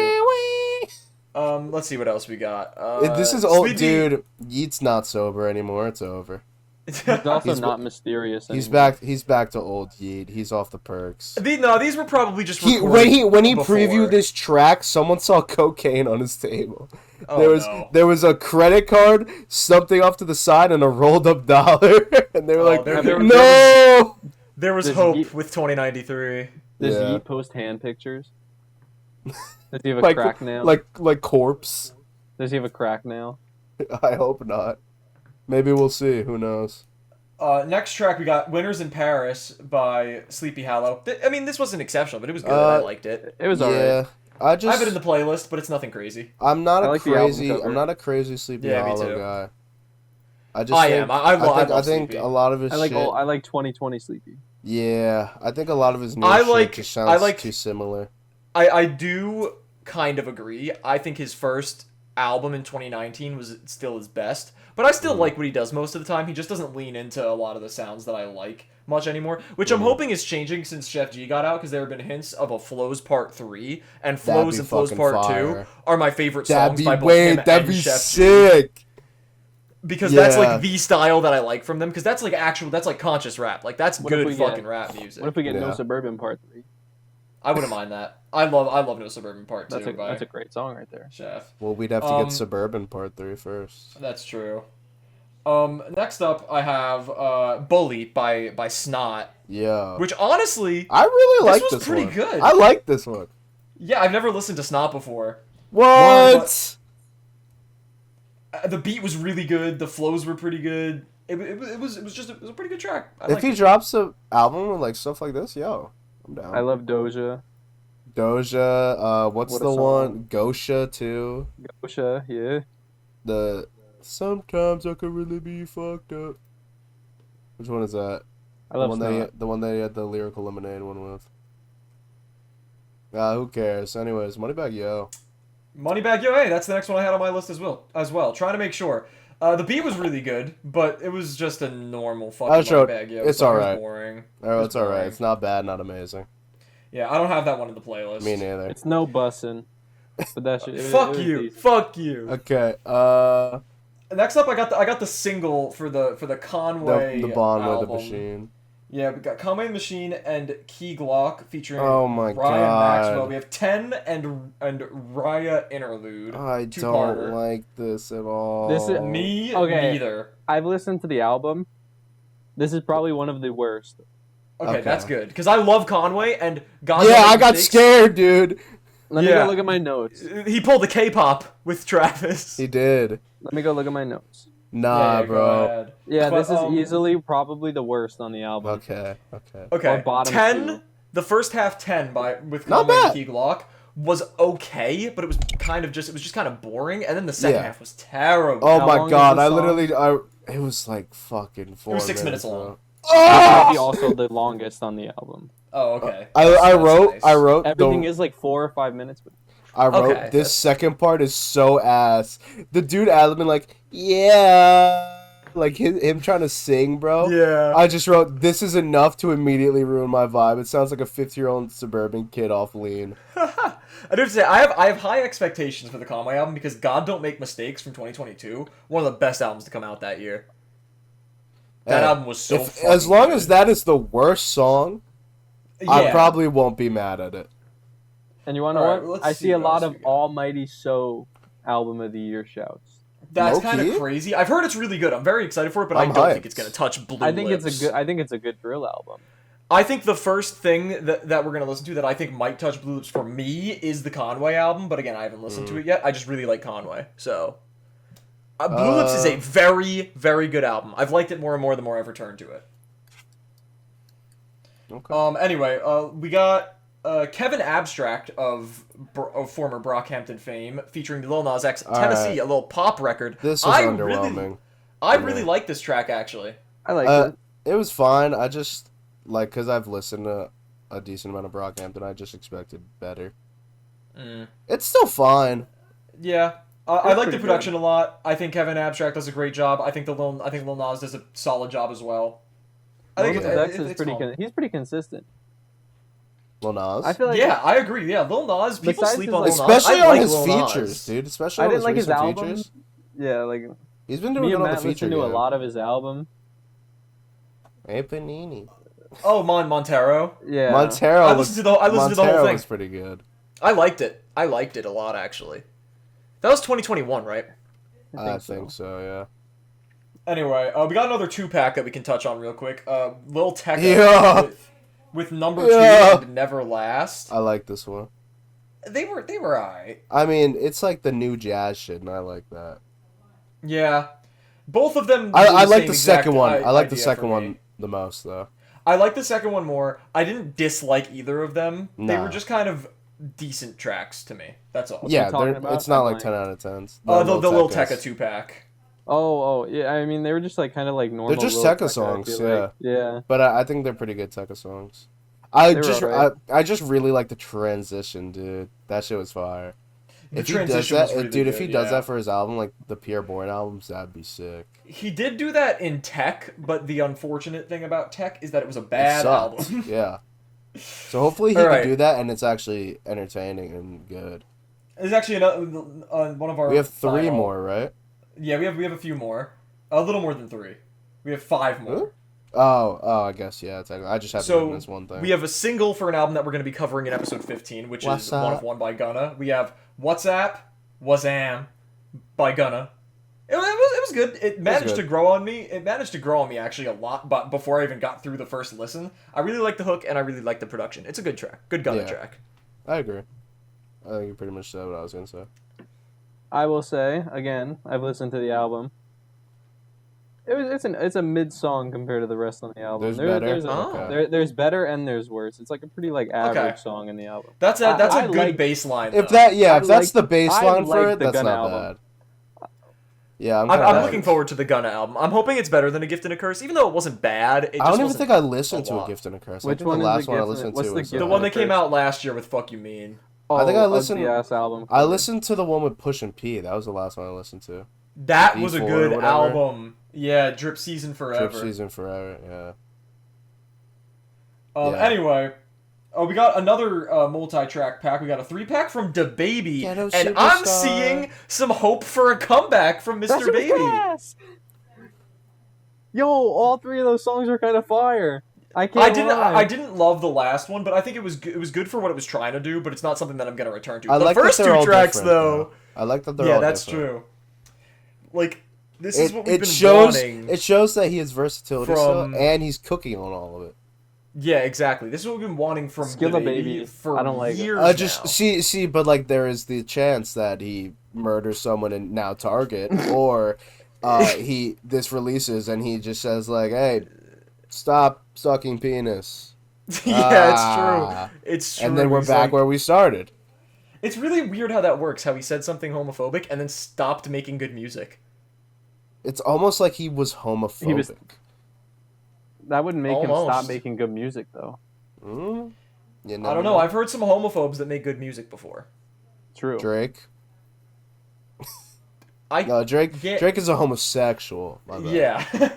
too. Let's see what else we got. This is old, Sleepy- dude. Yeet's not sober anymore. It's over. He's also He's- not mysterious. He's anymore. back. He's back to old Yeet. He's off the perks. These were probably just When recorded he before. previewed this track, someone saw cocaine on his table. Oh, no. There was a credit card, something off to the side, and a rolled up dollar, and they were Oh, like, there "No!" There was Does hope Yeet- with 2093. Does Yeah. Yeet post hand pictures? Does he have a Like crack nail? like corpse. Does he have a crack nail? I hope not. Maybe we'll see. Who knows? Next track we got "Winners in Paris" by Sleepy Hollow. I mean, this wasn't exceptional, but it was good. I liked it. It was Yeah, alright. I I just. have it in the playlist, but it's nothing crazy. I'm not I a like the album crazy. cover. I'm not a crazy Sleepy Yeah, me Hollow too. guy. I just. I think, am. I love think Sleepy. a lot of his I like shit. I like 2020 Sleepy. Yeah, I think a lot of his new I shit like- just I sounds like- too similar. I do kind of agree. I think his first album in 2019 was still his best, but I still like what he does most of the time. He just doesn't lean into a lot of the sounds that I like much anymore, which I'm hoping is changing since Chef G got out, because there have been hints of a Flows Part 3, and That'd Flows be and Flows fucking Part fire. 2 are my favorite That'd songs be by both him that'd and be Chef G. sick. because that's Yeah. like the style that I like from them. Because that's like that's like conscious rap. Like that's What if good we get- fucking rap music. What if we get No Yeah. Suburban Part 3? I wouldn't mind that. I love No Suburban Part 2 by That's a great song right there. Chef. Well, we'd have to Um, get Suburban Part 3 first. That's true. Next up I have Bully by Snot, Yeah. which honestly, I really like was this pretty one. good. I like this one. yeah, I've never listened to Snot before. What? The beat was really good. The flows were pretty good. It was a pretty good track. I If liked he it. drops an album with like stuff like this, yo, I'm down. I love Doja. Doja. What's What a the song. one? Gosha too. Doja, yeah. The sometimes I could really be fucked up. Which one is that? I love Snot. The one that he had the lyrical lemonade one with. Who cares? Anyways, Moneybag Yo. Moneybag Yo, hey, that's the next one I had on my list as well. Trying to make sure. The beat was really good, but it was just a normal fucking Moneybag Yo. It's so it was alright. boring. Oh, it's alright. boring. It's not bad, not amazing. Yeah, I don't have that one in the playlist. Me neither. It's no bussin'. But that shit. Fuck you. Fuck you. Okay. Next up, I got the single for the Conway The Bond with the album. Machine. Yeah, we got Conway the Machine and Key Glock featuring Oh my Ryan God. Maxwell. We have 10 and Raya Interlude. I Two-parter. don't like this at all. This is- Me Okay. neither. I've listened to the album. This is probably one of the worst. Okay, Okay. that's good because I love Conway and God. Yeah, Don't Make I got Mistakes. scared, dude. Let me Yeah. go look at my notes. He pulled the K-pop with Travis. He did. Let me go look at my notes. Nah, Go bro. ahead. Yeah, But, this is easily probably the worst on the album. Okay. Okay, Or bottom 10. two. The first half 10 with Not Conway and bad. Key Glock was okay, but it was just kind of boring, and then the second Yeah. half was terrible. Oh How my long is god, the I song? literally, it was like fucking 4 It was 6 minutes bro. long. It might be also the longest on the album. Oh, okay. I That's wrote, nice. I wrote, Everything the, is like 4 or 5 minutes. But I wrote Okay, this that's- second part is so ass. The dude ad-libbing like, yeah, like him trying to sing, bro. Yeah. I just wrote, this is enough to immediately ruin my vibe. It sounds like a 50-year-old suburban kid off lean. I do have to say, I have high expectations for the Conway album because God Don't Make Mistakes from 2022, one of the best albums to come out that year. That Hey, album was so fucking as long good. as that is the worst song, I Yeah. probably won't be mad at it. and you want to know Alright, what? let's I see see a what lot else of we got. Almighty So album of the year shouts. That's Low kind of key? crazy. I've heard it's really good. I'm very excited for it, but I I'm don't hyped. think it's gonna touch Blue I think Lips. it's a good drill album. I think the first thing that we're gonna listen to that I think might touch Blue Lips for me is the Conway album, but again, I haven't listened to it yet. I just really like Conway, so Blue Lips is a very, very good album. I've liked it more and more the more I've returned to it. Okay. Anyway, we got Kevin Abstract of former Brockhampton fame, featuring Lil Nas X, Tennessee, Alright. a little pop record. This was I underwhelming. I for really me. like this track actually. I like Uh, it. It was fine. I just because I've listened to a decent amount of Brockhampton, I just expected better. It's still fine. Yeah. I It's like the pretty production a lot. I think Kevin Abstract does a great job. I think Lil Nas does a solid job as well. I think Lil it- Nas X is it's pretty. calm. He's pretty consistent. Lil Nas. I feel like Yeah, I agree. Yeah, Lil Nas. People Besides sleep his, on like- Lil Nas. especially I on like his Lil Nas. features, dude. Especially I on didn't his like his recent album. features. Yeah, like He's been doing me good and on the Matt feature listened to a game. lot of his album. Hey, Panini. Oh, Montero. Yeah, Montero. I listened to the whole Montero thing. was pretty good. I liked it. I liked it a lot actually. That was 2021, right? I think so. Yeah. Anyway, we got another 2-pack that we can touch on real quick. Lil Tecca Yeah. with number Yeah. 2 and Never Last. I like this one. They were alright. I mean, it's like the new jazz shit, and I like that. Yeah, both of them. I do like same the second exact one. I like the idea second for me. one the most, though. I like the second one more. I didn't dislike either of them. They Nah. were just kind of decent tracks to me. That's all. Yeah, talking they're- about? it's not I'm like like- 10 out of 10s. The Lil Tecca's. Tecca 2-pack. Oh, yeah. I mean, they were just like kind of like normal. just Lil Tecca Tecca, I songs, feel like. Yeah. But I think they're pretty good Tecca songs. I They were just alright. I just really like the transition, dude. That shit was fire. The If he does transition that, was really dude, if he good, does yeah. that for his album, like the Pierre Bourne albums, that'd be sick. He did do that in Tech, but the unfortunate thing about Tech is that it was a It bad sucked. album. Yeah. So hopefully he Alright. can do that, and it's actually entertaining and good. There's actually another one of our. We have 3 final- more, right? Yeah, we have a few more. A little more than 3. We have 5 more. Huh? Oh, I guess, yeah. I just have to So, do this one thing. we have a single for an album that we're going to be covering in episode 15, which What's is One of Up? One by Gunna. We have WhatsApp, Wazam by Gunna. It was good. It managed to grow on me. It managed to grow on me, actually, a lot, but before I even got through the first listen. I really like the hook, and I really like the production. It's a good track. Good Gunna track. I agree. I think you pretty much said what I was going to say. I will say, again, I've listened to the album. It's a mid song compared to the rest on the album. There's better and there's worse. It's like a pretty average song in the album. That's a good baseline. If that's the baseline for it, that's not bad. Yeah, I'm looking forward to the Gunna album. I'm hoping it's better than A Gift and a Curse, even though it wasn't bad. I don't even think I listened to A Gift and a Curse. Which I think one the is last the one I Gift listened and- to what's was The one that came out last year with Fuck You Mean. I think I listened. Ugly-ass album. I listened to the one with Push and P. That was the last one I listened to. That was a D4 good or whatever. album. Yeah, Drip Season Forever. Trip Season Forever, yeah. Anyway, we got another multi-track pack. We got a 3-pack from DaBaby, Ghetto and I'm Superstar. seeing some hope for a comeback from Mr. Baby. Yo, all 3 of those songs are kind of fire. I didn't love the last one, but I think it was good for what it was trying to do. But it's not something that I'm gonna return to. I The like first that they're 2 all tracks, different, though. I like that they're all that's different. true. Like this is what we've been shows, wanting. It shows that he has versatility still, and he's cooking on all of it. Yeah, exactly. This is what we've been wanting from Skilla Baby for I don't like it. years Just now. see, but like there is the chance that he murders someone in now Target, or this releases and he just says like, "Hey, stop sucking penis." Yeah, it's true. It's true. And then we're He's back like- where we started. It's really weird how that works. How he said something homophobic and then stopped making good music. It's almost like he was homophobic. That wouldn't make him stop Almost. making good music, though. You I never don't know. I've heard some homophobes that make good music before. True. Drake. I Drake. get- Drake is a homosexual. My bad. Yeah.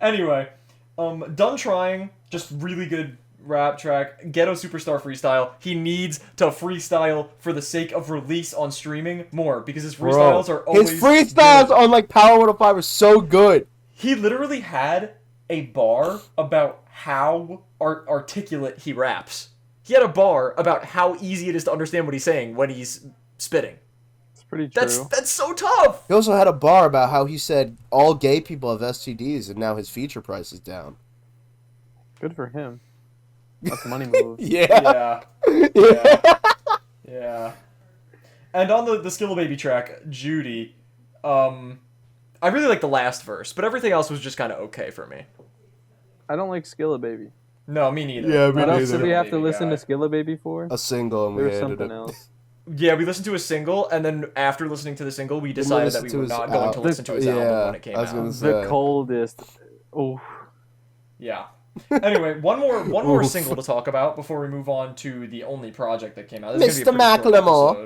Anyway, Done Trying, just really good rap track. Ghetto Superstar freestyle. He needs to freestyle for the sake of release on streaming more because his freestyles are always his freestyles good. on like Power 105 are so good. He literally had a bar about how articulate he raps. He had a bar about how easy it is to understand what he's saying when he's spitting. It's pretty true. That's so tough. He also had a bar about how he said all gay people have STDs and now his feature price is down. Good for him. That's money moves. Yeah. Yeah. And on the Skilla Baby track, Judy, I really like the last verse, but everything else was just kind of okay for me. I don't like Skilla Baby. No, me neither. Yeah, me What else neither. did we have to Baby listen guy. to Skilla Baby for? A single and we There's hated something it. else. Yeah, we listened to a single, and then after listening to the single, we decided that we listen to were his not going to al- listen to his Yeah, album when it came I was out. gonna say. The coldest. Oh, Yeah. Anyway, one more Oof. single to talk about before we move on to the only project that came out. This is Mr. gonna be a pretty short Macklemore.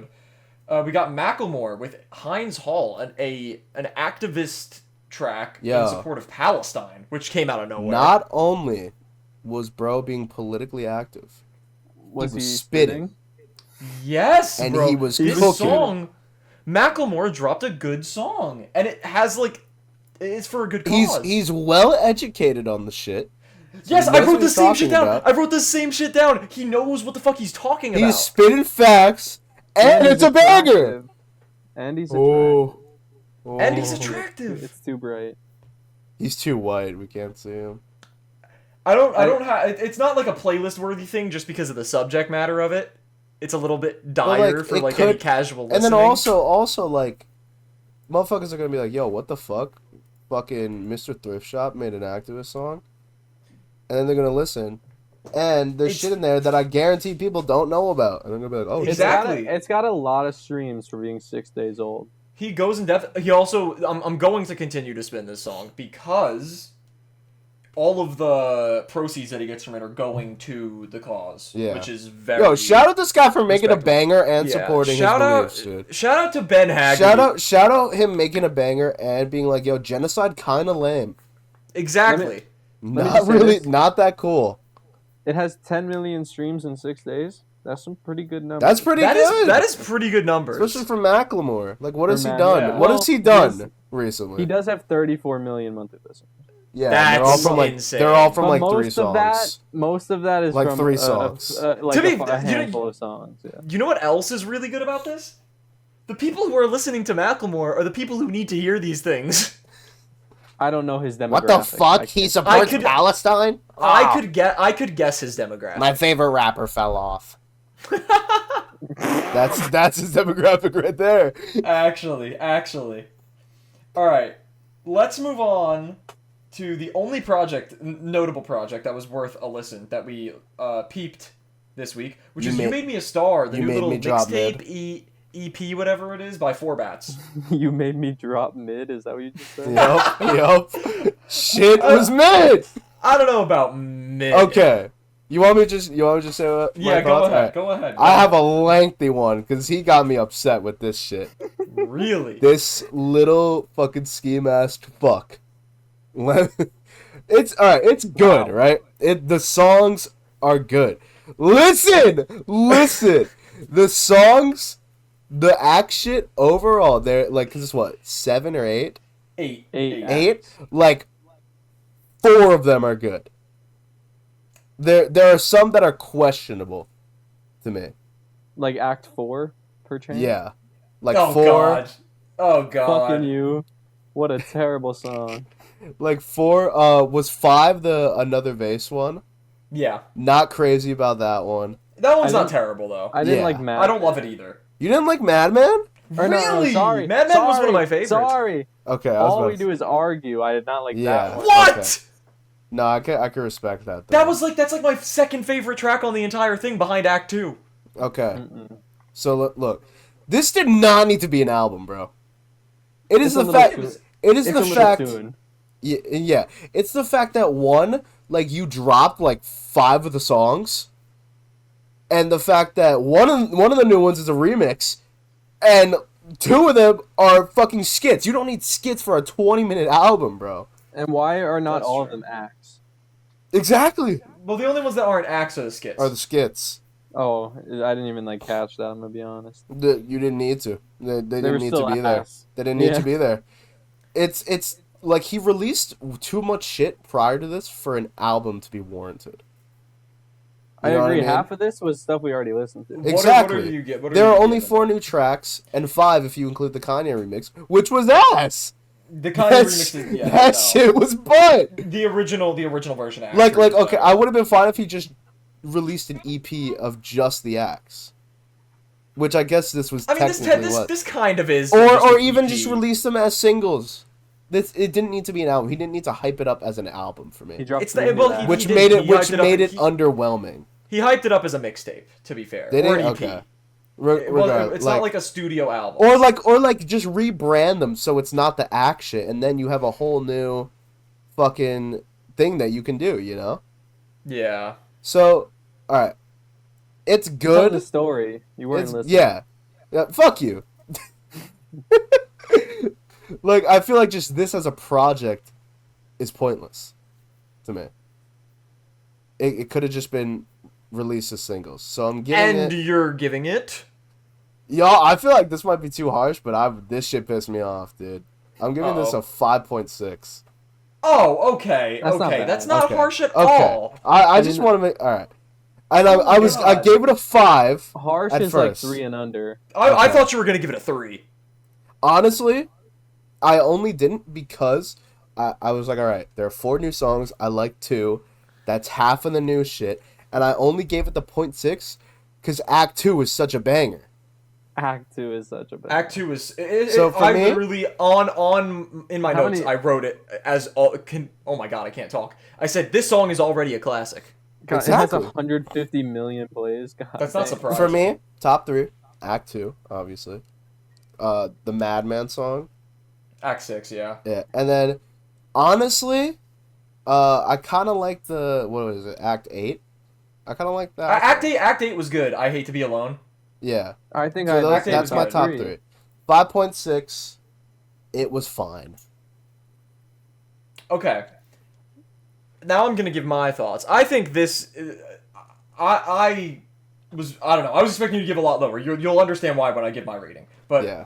episode. We got Macklemore with Heinz Hall, an activist track Yeah. in support of Palestine, which came out of nowhere. Not only was bro being politically active, was was he spitting. Yes, And bro. he was this cooking. song, Macklemore dropped a good song, and it has it's for a good cause. He's well educated on the shit. Yes, He I knows wrote what the he's same shit talking down. about. I wrote the same shit down. He knows what the fuck he's talking about. He's spitting facts, and it's a banger. attractive. And he's attractive. And he's attractive. It's too bright. He's too white. We can't see him. I don't have. It's not like a playlist worthy thing just because of the subject matter of it. It's a little bit dire like, for it like any could- casual listening. And then also like, motherfuckers are gonna be like, "Yo, what the fuck? Fucking Mr. Thrift Shop made an activist song," and then they're gonna listen, and there's It's- shit in there that I guarantee people don't know about, and they're gonna be like, "Oh, It's shit." Exactly. It's got a lot of streams for being 6 days old. He goes in depth. He also. I'm going to continue to spin this song because all of the proceeds that he gets from it are going to the cause. Yeah. Which is very. Yo, shout out this guy for making a respectable. banger and Yeah. supporting Shout his out, beliefs, dude. Shout out to Ben Haggerty. Shout out him making a banger and being like, "Yo, genocide kind of lame. Exactly. me Not just say really, this. not that cool." It has 10 million streams in 6 days. That's some pretty good numbers. That's pretty That good. is pretty good numbers. Especially for Macklemore. Like, what has he For done? yeah. What Well, has he done? recently. He does have 34 million monthly listeners. Yeah, That's they're all from like insane. they're all from But like most 3 of songs. most of that is Like from 3 songs. like To be- a handful of songs. Yeah. You know what else is really good about this? The people who are listening to Macklemore are the people who need to hear these things. I don't know his demographic. What the fuck? He supports could- Palestine? I could guess his demographic. My favorite rapper fell off. That's his demographic right there. Actually. All right, let's move on to the only notable project that was worth a listen that we peeped this week, which is You Made Me a Star, the You new Made little Me Drop mixtape EP, whatever it is, by 4Bats. You made me drop mid. Is that what you just said? Yup. Shit was mid. I don't know about mid. Okay. You want me to just say what? Yeah, my thoughts? Alright. go ahead. I have a lengthy one because he got me upset with this shit. Really? This little fucking ski mask fuck. It's alright. It's good, Wow. right? The songs are good. Listen. The songs, the act shit overall, they're like, cause it's what 7 or 8? 8. 8. Like 4 of them are good. There are some that are questionable to me. Like Act 4 per chance. Yeah. Like Oh 4. god. Oh god. Fucking you. What a terrible song. Like 4 was 5 the Another Vase one. Yeah. Not crazy about that one. That one's I not didn't- terrible though. I didn't Yeah. like Mad. I don't love it either. You didn't like Madman? Or no, Really? sorry. Mad Men was one of my favorites. Sorry. Okay, I was All about we to- do is argue. I did not like Yeah. that one. What? Okay. No, I can respect that though. That's like my second favorite track on the entire thing behind Act 2. Okay. Mm-mm. So look. This did not need to be an album, bro. It is It's a the little fact too- it is It's the a little fact tune. Yeah, it's the fact that one, like you dropped like 5 of the songs, and the fact that one of the new ones is a remix, and 2 of them are fucking skits. You don't need skits for a 20-minute album, bro. And why are not That's all of true. them acts? Exactly. Well, the only ones that aren't acts are the skits. Are the skits? Oh, I didn't even like catch that. I'm gonna be honest. You didn't need to. They They didn't were need to still be there. ass. They didn't need Yeah. to be there. It's like he released too much shit prior to this for an album to be warranted. I You know what agree. mean? Half of this was stuff we already listened to. Exactly. What are you get? What There you are only giving? 4 new tracks and 5 if you include the Kanye remix, which was ass. The Kanye That, remix is that no. shit was butt. The original version. Like actually, okay, I would have been fine if he just released an EP of just the acts, which I guess this was. I mean, technically what. this kind of is. Or just an even EP. just release them as singles. It didn't need to be an album. He didn't need to hype it up as an album for He me, dropped It's three the- new well, acts. which did- made it he hyped it up- made it he- underwhelming. He hyped it up as a mixtape. To be fair, Did or it? an EP. Okay. Well, it's not like a studio album. or like just rebrand them so it's not the act shit, and then you have a whole new fucking thing that you can do. You know. Yeah. So, all right, it's Tell the good. story. You weren't It's, listening. yeah, fuck you. Like, I feel like just this as a project is pointless to me. It could have just been released as singles. So I'm giving And it. you're giving it. Y'all, I feel like this might be too harsh, but this shit pissed me off, dude. I'm giving this Uh-oh. a 5.6. Oh, okay, That's not okay. bad. That's not Okay. harsh at Okay. all. I I just didn't- want to make. Alright. And Oh my I God. gave it a 5. Harsh At is first. like 3 and under. I Okay. thought you were gonna give it a 3. Honestly, I only didn't because I was like, alright, there are 4 new songs. I like 2. That's half of the new shit. And I only gave it the 0.6 because Act 2 was such a banger. Act 2 is such a bad. Act 2 is. So for I me- literally on in my How notes many- I wrote it as oh my god, I can't talk. I said this song is already a classic. God, Exactly. It has 150 million plays. God That's not dang. surprising. For me, top 3, Act 2, obviously. The Madman song. Act 6, yeah. Yeah. And then, honestly, I kind of like the, what was it, Act 8? I kind of like that. Act 8 was good. I Hate to Be Alone. Yeah. I think So I. Act 8 that's was my good. top Agree. 3. 5.6, it was fine. Okay. Now I'm gonna give my thoughts. I think this. I don't know. I was expecting you to give a lot lower. You'll understand why when I give my rating. But Yeah.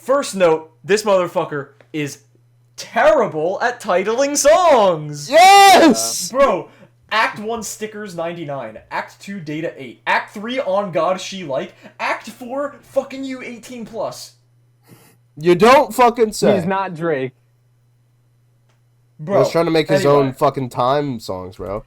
First note, this motherfucker is terrible at titling songs. Yes! Bro, Act 1 Stickers 99, Act 2 Data 8, Act 3 On God She Like, Act 4 Fucking You 18 Plus. You don't fucking say. He's not Drake. Bro, He's trying to make his own fucking time songs, bro.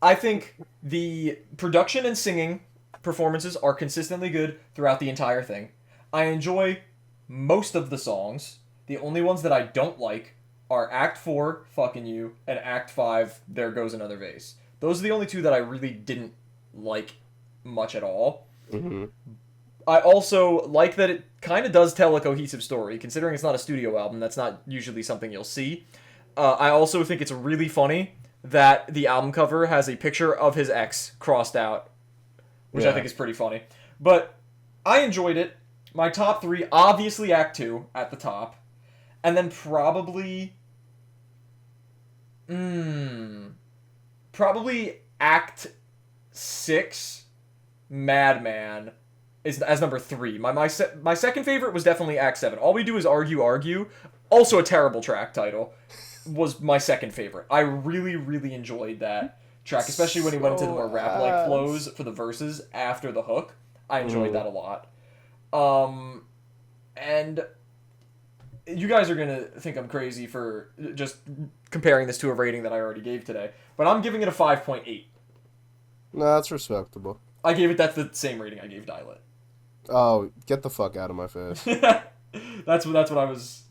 I think the production and singing performances are consistently good throughout the entire thing. I enjoy most of the songs. The only ones that I don't like are Act 4, Fucking You, and Act 5, There Goes Another Vase. Those are the only two that I really didn't like much at all. Mm-hmm. I also like that it kind of does tell a cohesive story. Considering it's not a studio album, that's not usually something you'll see. I also think it's really funny that the album cover has a picture of his ex crossed out, which I think is pretty funny. But I enjoyed it. My top 3, obviously Act 2 at the top. And then probably Act 6, Madman, is as number 3. My second favorite was definitely Act 7. All We Do Is Argue, Argue, also a terrible track title, was my second favorite. I really, really enjoyed that track, especially when he went into the more rap-like flows for the verses after the hook. I enjoyed that a lot. And you guys are gonna think I'm crazy for just comparing this to a rating that I already gave today, but I'm giving it a 5.8. No, that's respectable. I gave it that's the same rating I gave Dial It. Oh, get the fuck out of my face. That's what I was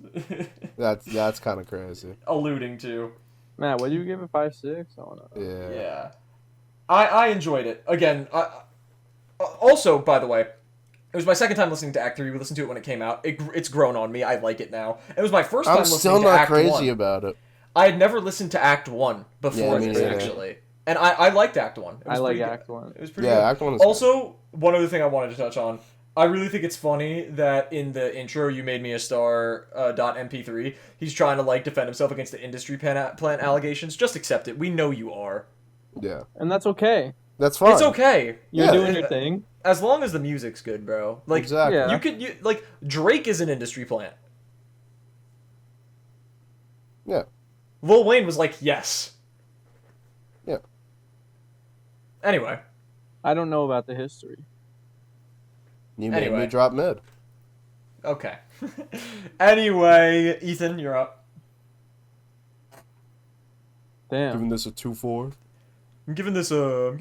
That's kind of crazy. alluding to. Matt, what do you give it? 5.6? I don't know. Yeah. Yeah. I enjoyed it. Again, also, by the way, it was my second time listening to Act 3. We listened to it when it came out. It's grown on me. I like it now. It was my first time I'm listening still to not Act crazy 1. about it. I had never listened to Act 1 before me this, neither. actually. And I liked Act 1. It was I like pretty good. Act 1. It was pretty good. Act 1 is Also, one other thing I wanted to touch on. I really think it's funny that in the intro, You Made Me a Star .mp3, he's trying to like defend himself against the industry plant allegations. Just accept it. We know you are. Yeah. And that's okay. That's fine. It's okay. You're doing your thing. As long as the music's good, bro. Like, Exactly. Yeah. like, Drake is an industry plant. Yeah. Lil Wayne was like, yes. Yeah. Anyway. I don't know about the history. You made Anyway. me drop mid. Okay. Anyway, Ethan, you're up. Damn. Giving this a 2-4. I'm giving this a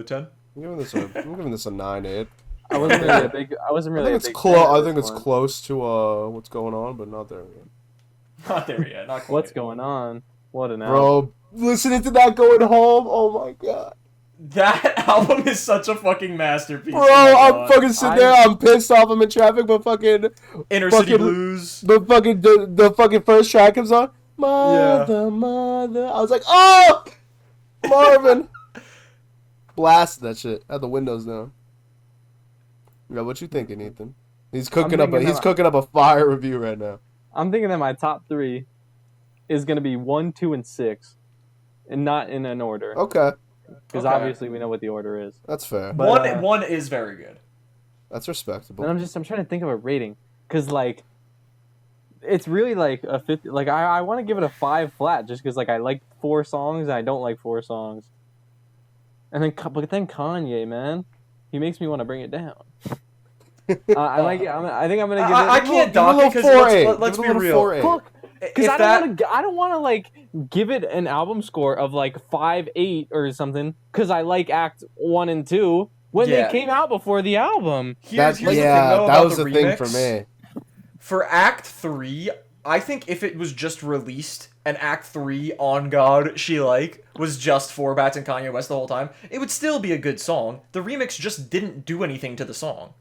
10. I'm giving this a 9-8. I wasn't really a big. I wasn't really. I think a it's big close. fan of I this think it's one. close to what's going on, but not there yet. Not there yet. Not quite. What's going on? What an album. Bro, listening to that going home. Oh my god. That album is such a fucking masterpiece. Bro, Oh my I'm God. fucking sitting there. I'm pissed off. I'm in traffic, but fucking Inner City fucking- Blues. the fucking first track comes on. Mother. I was like, oh, Marvin. Blasted that shit. Had the windows down. Yeah, what you thinking, Ethan? He's cooking up a fire review right now. I'm thinking that my top 3 is gonna be 1, 2, and 6, and not in an order. Okay, Because Okay. obviously we know what the order is. that's fair. But, One is very good. That's respectable. And I'm trying to think of a rating, because like, it's really like a 50. Like I want to give it a 5 flat, just because like I like 4 songs and I don't like 4 songs. And then Kanye, man, he makes me want to bring it down. I like it. I think I'm gonna give it. I can't Give it a dock little it because 4.8. let's Give be it a little real. 4.8. Fuck. Because If I don't want to like give it an album score of like 5.8 or something, because I like Act 1 and 2 when Yeah. they came out before the album. Here's the thing, though, that about was the the thing remix. for me. For Act 3, I think if it was just released and Act 3, On God, She Like, was just 4 Bats and Kanye West the whole time, it would still be a good song. The remix just didn't do anything to the song.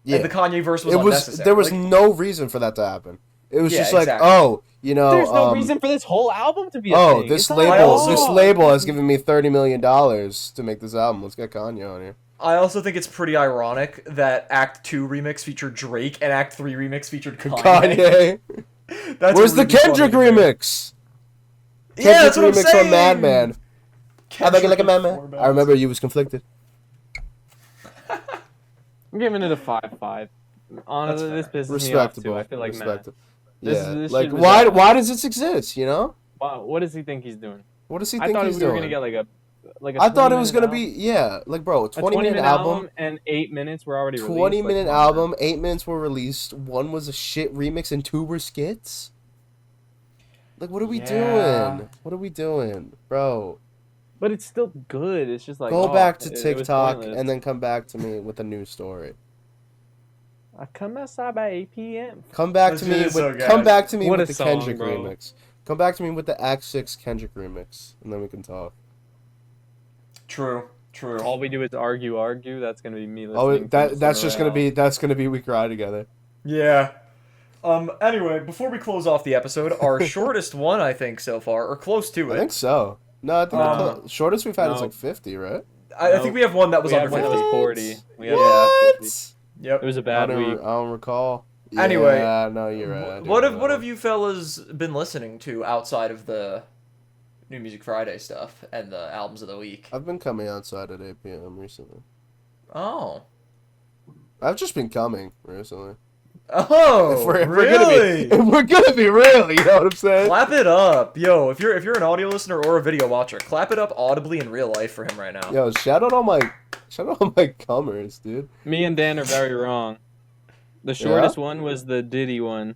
Yeah, And the Kanye verse was it was. unnecessary. There was Like, no reason for that to happen. It was Yeah, just like, exactly. oh, you know, There's no reason for this whole album to be a oh, thing. this It's not label, like, oh, this label has given me $30 million to make this album. Let's get Kanye on here. I also think it's pretty ironic that Act 2 remix featured Drake and Act 3 remix featured Kanye. That's Where's the really funny Kendrick to me. remix? Yeah, that's what I'm remix saying. on Madman. I think like a Kendrick with madman. 4 I remember you was conflicted. I'm giving it a 5.5. Honestly, this fair. pisses me off too. Respectable. I feel like mad. Respectable. This- Yeah. this Like shit was why? bad. Why does this exist? You know? Wow, what does he think he's doing? What does he I think thought he's we were doing? gonna get like a I thought it was 20-minute gonna album. be like bro, A 20-minute album. and 8 minutes were already released. 20-minute Like, come on, man. album, 8 minutes were released. 1 was a shit remix, and 2 were skits. Like, what are we Yeah. doing? What are we doing, bro? But it's still good. It's just like Go back to it was TikTok pointless. and then come back to me with a new story. I come outside by 8 p.m. Come back This to shit me is with so good. come back to me What with a the song, Kendrick bro. remix. Come back to me with the Act 6 Kendrick remix, and then we can talk. True. All we do is argue. That's gonna be me listening. Oh, to that's just gonna Cinderella. be We Cry Together. Yeah. Anyway, before we close off the episode, our shortest one, I think, so far, or close to I it. think so. No, I think the shortest we've had is no. like 50, right? I think we have one that was We under had one that 50. was 40. We had What? 50. Yep. It was a I bad don't, week. I don't recall. Anyway, Yeah, no, you're right. I do What remember. have you fellas been listening to outside of the New Music Friday stuff and the albums of the week? I've been coming outside at 8 p.m. recently. Oh. I've just been coming recently. Oh, If we're really? if we're gonna be real, you know what I'm saying? Clap it up, yo! If you're an audio listener or a video watcher, clap it up audibly in real life for him right now. Yo, shout out all my comers, dude. Me and Dan are very wrong. The shortest one was the Diddy one.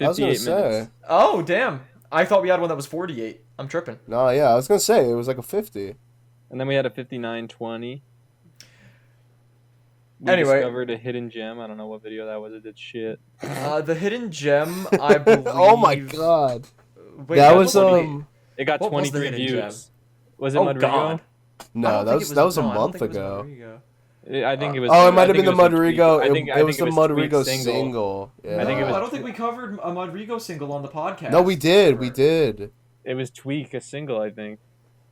I was gonna 58 say. minutes. Oh, damn! I thought we had one that was 48. I'm tripping. No, yeah, I was gonna say it was like a 50. And then we had a 59:20. We Anyway. discovered a hidden gem. I don't know what video that was. It did shit. The hidden gem, I believe. Oh my god. Wait, that what was It got What was the 23 hidden views. Was it Oh Mudrigo? god. I No, don't that think was it that was a no, I don't month think it was ago. Mudrigo. I think it was. Oh, it might I have think been the was the Mudrigo. Tweak- I think It was the Tweak Mudrigo single. Yeah. I think it was- I don't think we covered a Mudrigo single on the podcast. No, we did. We did. It was Tweak, a single, I think.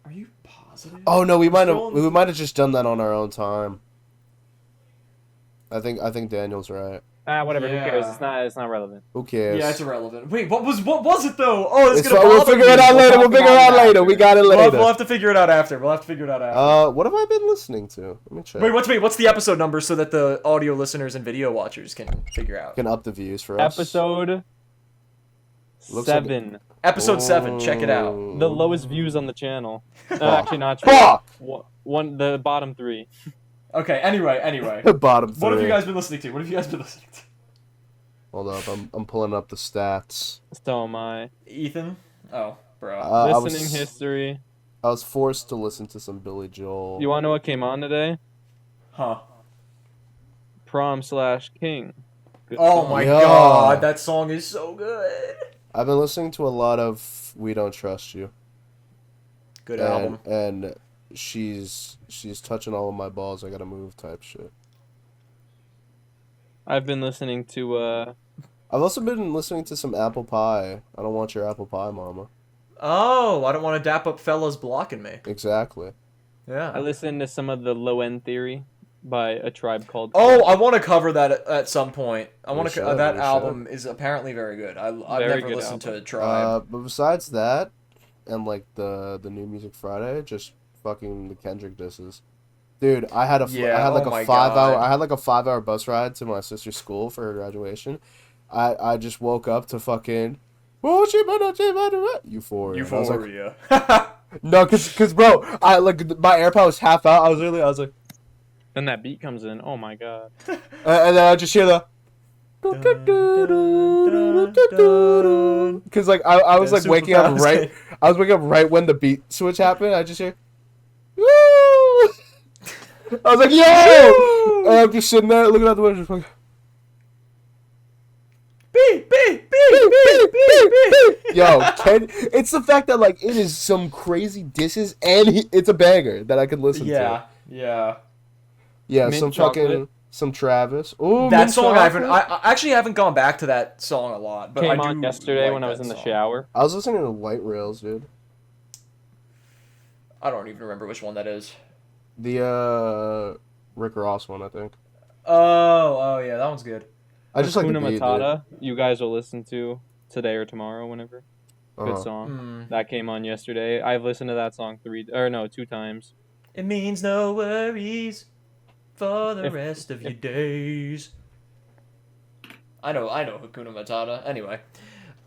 Are you positive? Oh no, we might have Still- we might have just done that on our own time. I think Daniel's right. Whatever. Yeah. Who cares? It's not relevant. Who cares? Yeah, it's irrelevant. Wait, what was it though? Oh, it's It's gonna fine, we'll bother figure me. it out later. We'll talk figure it about out later. We got it We'll later. have to figure it out after. What have I been listening to? Let me check. what's the episode number so that the audio listeners and video watchers can figure out? Can up the views for us. Episode Looks like 7. Episode 7. Check it out. The lowest views on the channel. Fuck. Actually, not true. Fuck! The bottom 3. Okay. Anyway. The bottom 3. What have you guys been listening to? Hold up, I'm pulling up the stats. So am I. Ethan? Oh, bro. Listening history. I was forced to listen to some Billy Joel. You want to know what came on today? Huh. Prom/King. Good Oh song. my Yeah. god, that song is so good. I've been listening to a lot of We Don't Trust You. Good and, album. And she's touching all of my balls. I gotta move type shit. I've been listening to I've also been listening to some Apple Pie. I don't want your apple pie, mama. Oh, I don't want to dap up fellas blocking me. Exactly. Yeah. I listened to some of the Low End Theory by A Tribe Called Oh, I want to cover that at some point. I want to. should, That we album is apparently very good. I've Very never good listened album. to Tribe. But besides that, and like the New Music Friday, just fucking the Kendrick disses. Dude, I had Yeah, I had like oh my a 5 hour God. I had like a 5 hour bus ride to my sister's school for her graduation. I just woke up to fucking Euphoria. And I was like, Euphoria. no, cause bro, I like my AirPod was half out. I was like, Then that beat comes in. Oh my god. and then I just hear the. Cause like I was like Super waking up fast. right. I was waking up right when the beat switch happened. I just hear. Woo! I was like, yo! And I'm just sitting there looking out the window, just like. Yo, it's the fact that like it is some crazy disses and it's a banger that I could listen to. Yeah. Yeah, Mint some Chocolate. fucking some Travis. Ooh, That Mint song Chocolate. I actually haven't gone back to that song a lot, but Came I do on yesterday like when I was that in the song. shower. I was listening to Light Rails, dude. I don't even remember which one that is. The Rick Ross one, I think. Oh yeah, that one's good. I just like the Hakuna beat, dude. Matata. You guys will listen to today or tomorrow, whenever. Good Uh-huh. song. That came on yesterday. I've listened to that song 2 times. It means no worries for the If- rest of your days. I know Hakuna Matata. Anyway,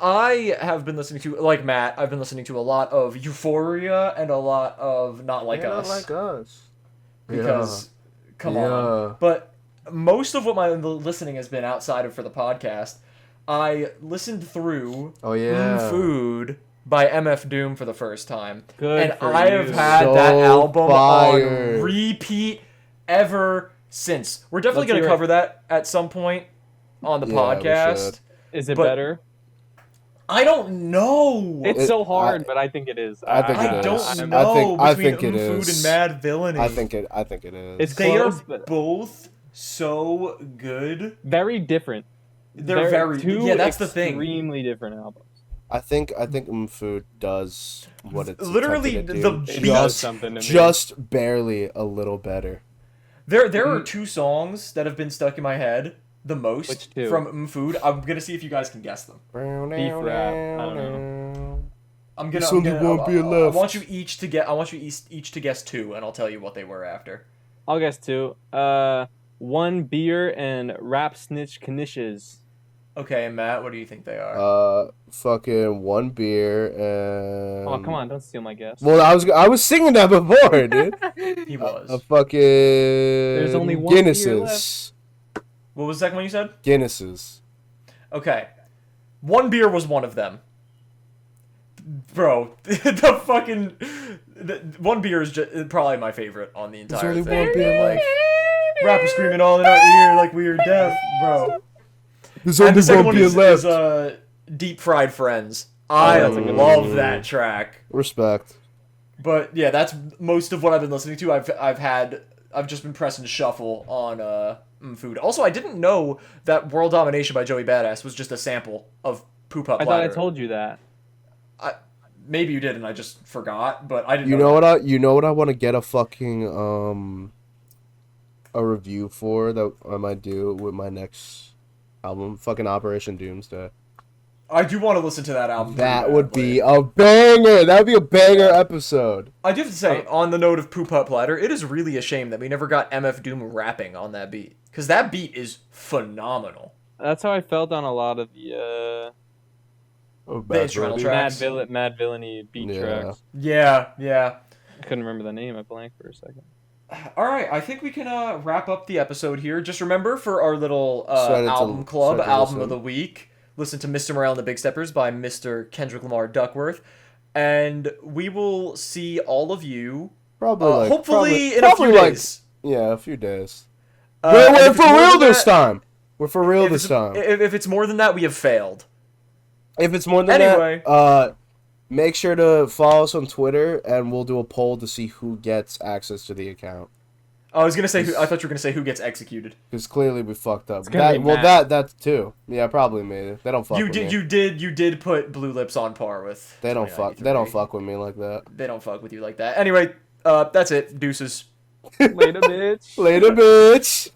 I have been listening to, like Matt, I've been listening to a lot of Euphoria and a lot of Not Like Us. Not Like Us. Because, come Yeah. on. But most of what my listening has been outside of for the podcast, I listened through Oh yeah. Food by MF Doom for the first time. Good And for I you. have had So that album fire. on repeat ever since. We're definitely Let's going to hear cover that at some point on the Yeah, we podcast. should. Is it But- better? I don't know. It's so hard, but I think it is. I think it I is. don't I know think- I between think it Food is. and Mad Villainy. I think it is. It's They close, are but both so good. very different. They're very two yeah. That's the thing. Extremely different albums. I think Food does what it's Literally, attempting to the do. It beat- does something to me. Just barely a little better. There are two songs that have been stuck in my head the most Which two? from Food. I'm gonna see if you guys can guess them. Beef rap. I don't know. I'm This gonna. only won't be I left. want you each to get. I want you each to guess two, and I'll tell you what they were after. I'll guess two. One beer and rap snitch knishes. Okay, and Matt, what do you think they are? Fucking one beer and. Oh, come on, don't steal my guess. Well, I was singing that before, dude. He was. A fucking. There's only one beer Guinnesses. What was the second one you said? Guinnesses. Okay, one beer was one of them. Bro, the fucking one beer is probably my favorite on the entire There's only thing. one beer Like, left. rappers screaming all in our ear like we are deaf, bro. There's And only the second one one beer is left. Deep Fried Friends. I that's a good love one. that track. Respect. But yeah, that's most of what I've been listening to. I've just been pressing shuffle on Food. Also, I didn't know that World Domination by Joey Badass was just a sample of Poop Up I thought I Ladder. told you that. Maybe you did and I just forgot, but I didn't You know know that. what I want to get a fucking a review for that I might do with my next album, fucking Operation Doomsday. I do want to listen to that album. That pretty would badly. be a banger. That would be a banger episode. I do have to say, on the note of Poop Up Ladder, it is really a shame that we never got MF Doom rapping on that beat. Because that beat is phenomenal. That's how I felt on a lot of the instrumental track. Mad Villainy beat Yeah. tracks. Yeah. I couldn't remember the name. I blanked for a second. All right, I think we can wrap up the episode here. Just remember, for our little Start album club, to album listen. of the week, listen to Mr. Morale and the Big Steppers by Mr. Kendrick Lamar Duckworth. And we will see all of you, Probably hopefully in a few like, days. yeah, a few days. And We're if it's for more real than this that- time. We're for real if this it's- time. If it's more than that, we have failed. If it's more than Anyway. that, make sure to follow us on Twitter, and we'll do a poll to see who gets access to the account. I was gonna say, I thought you were gonna say who gets executed. Because clearly we fucked up. gonna be Matt. That too. Yeah, probably me. They don't fuck You with did, me. you did put Blue Lips on par with. They don't 2093. fuck with me like that. They don't fuck with you like that. Anyway, that's it. Deuces. Later, bitch. Later, bitch.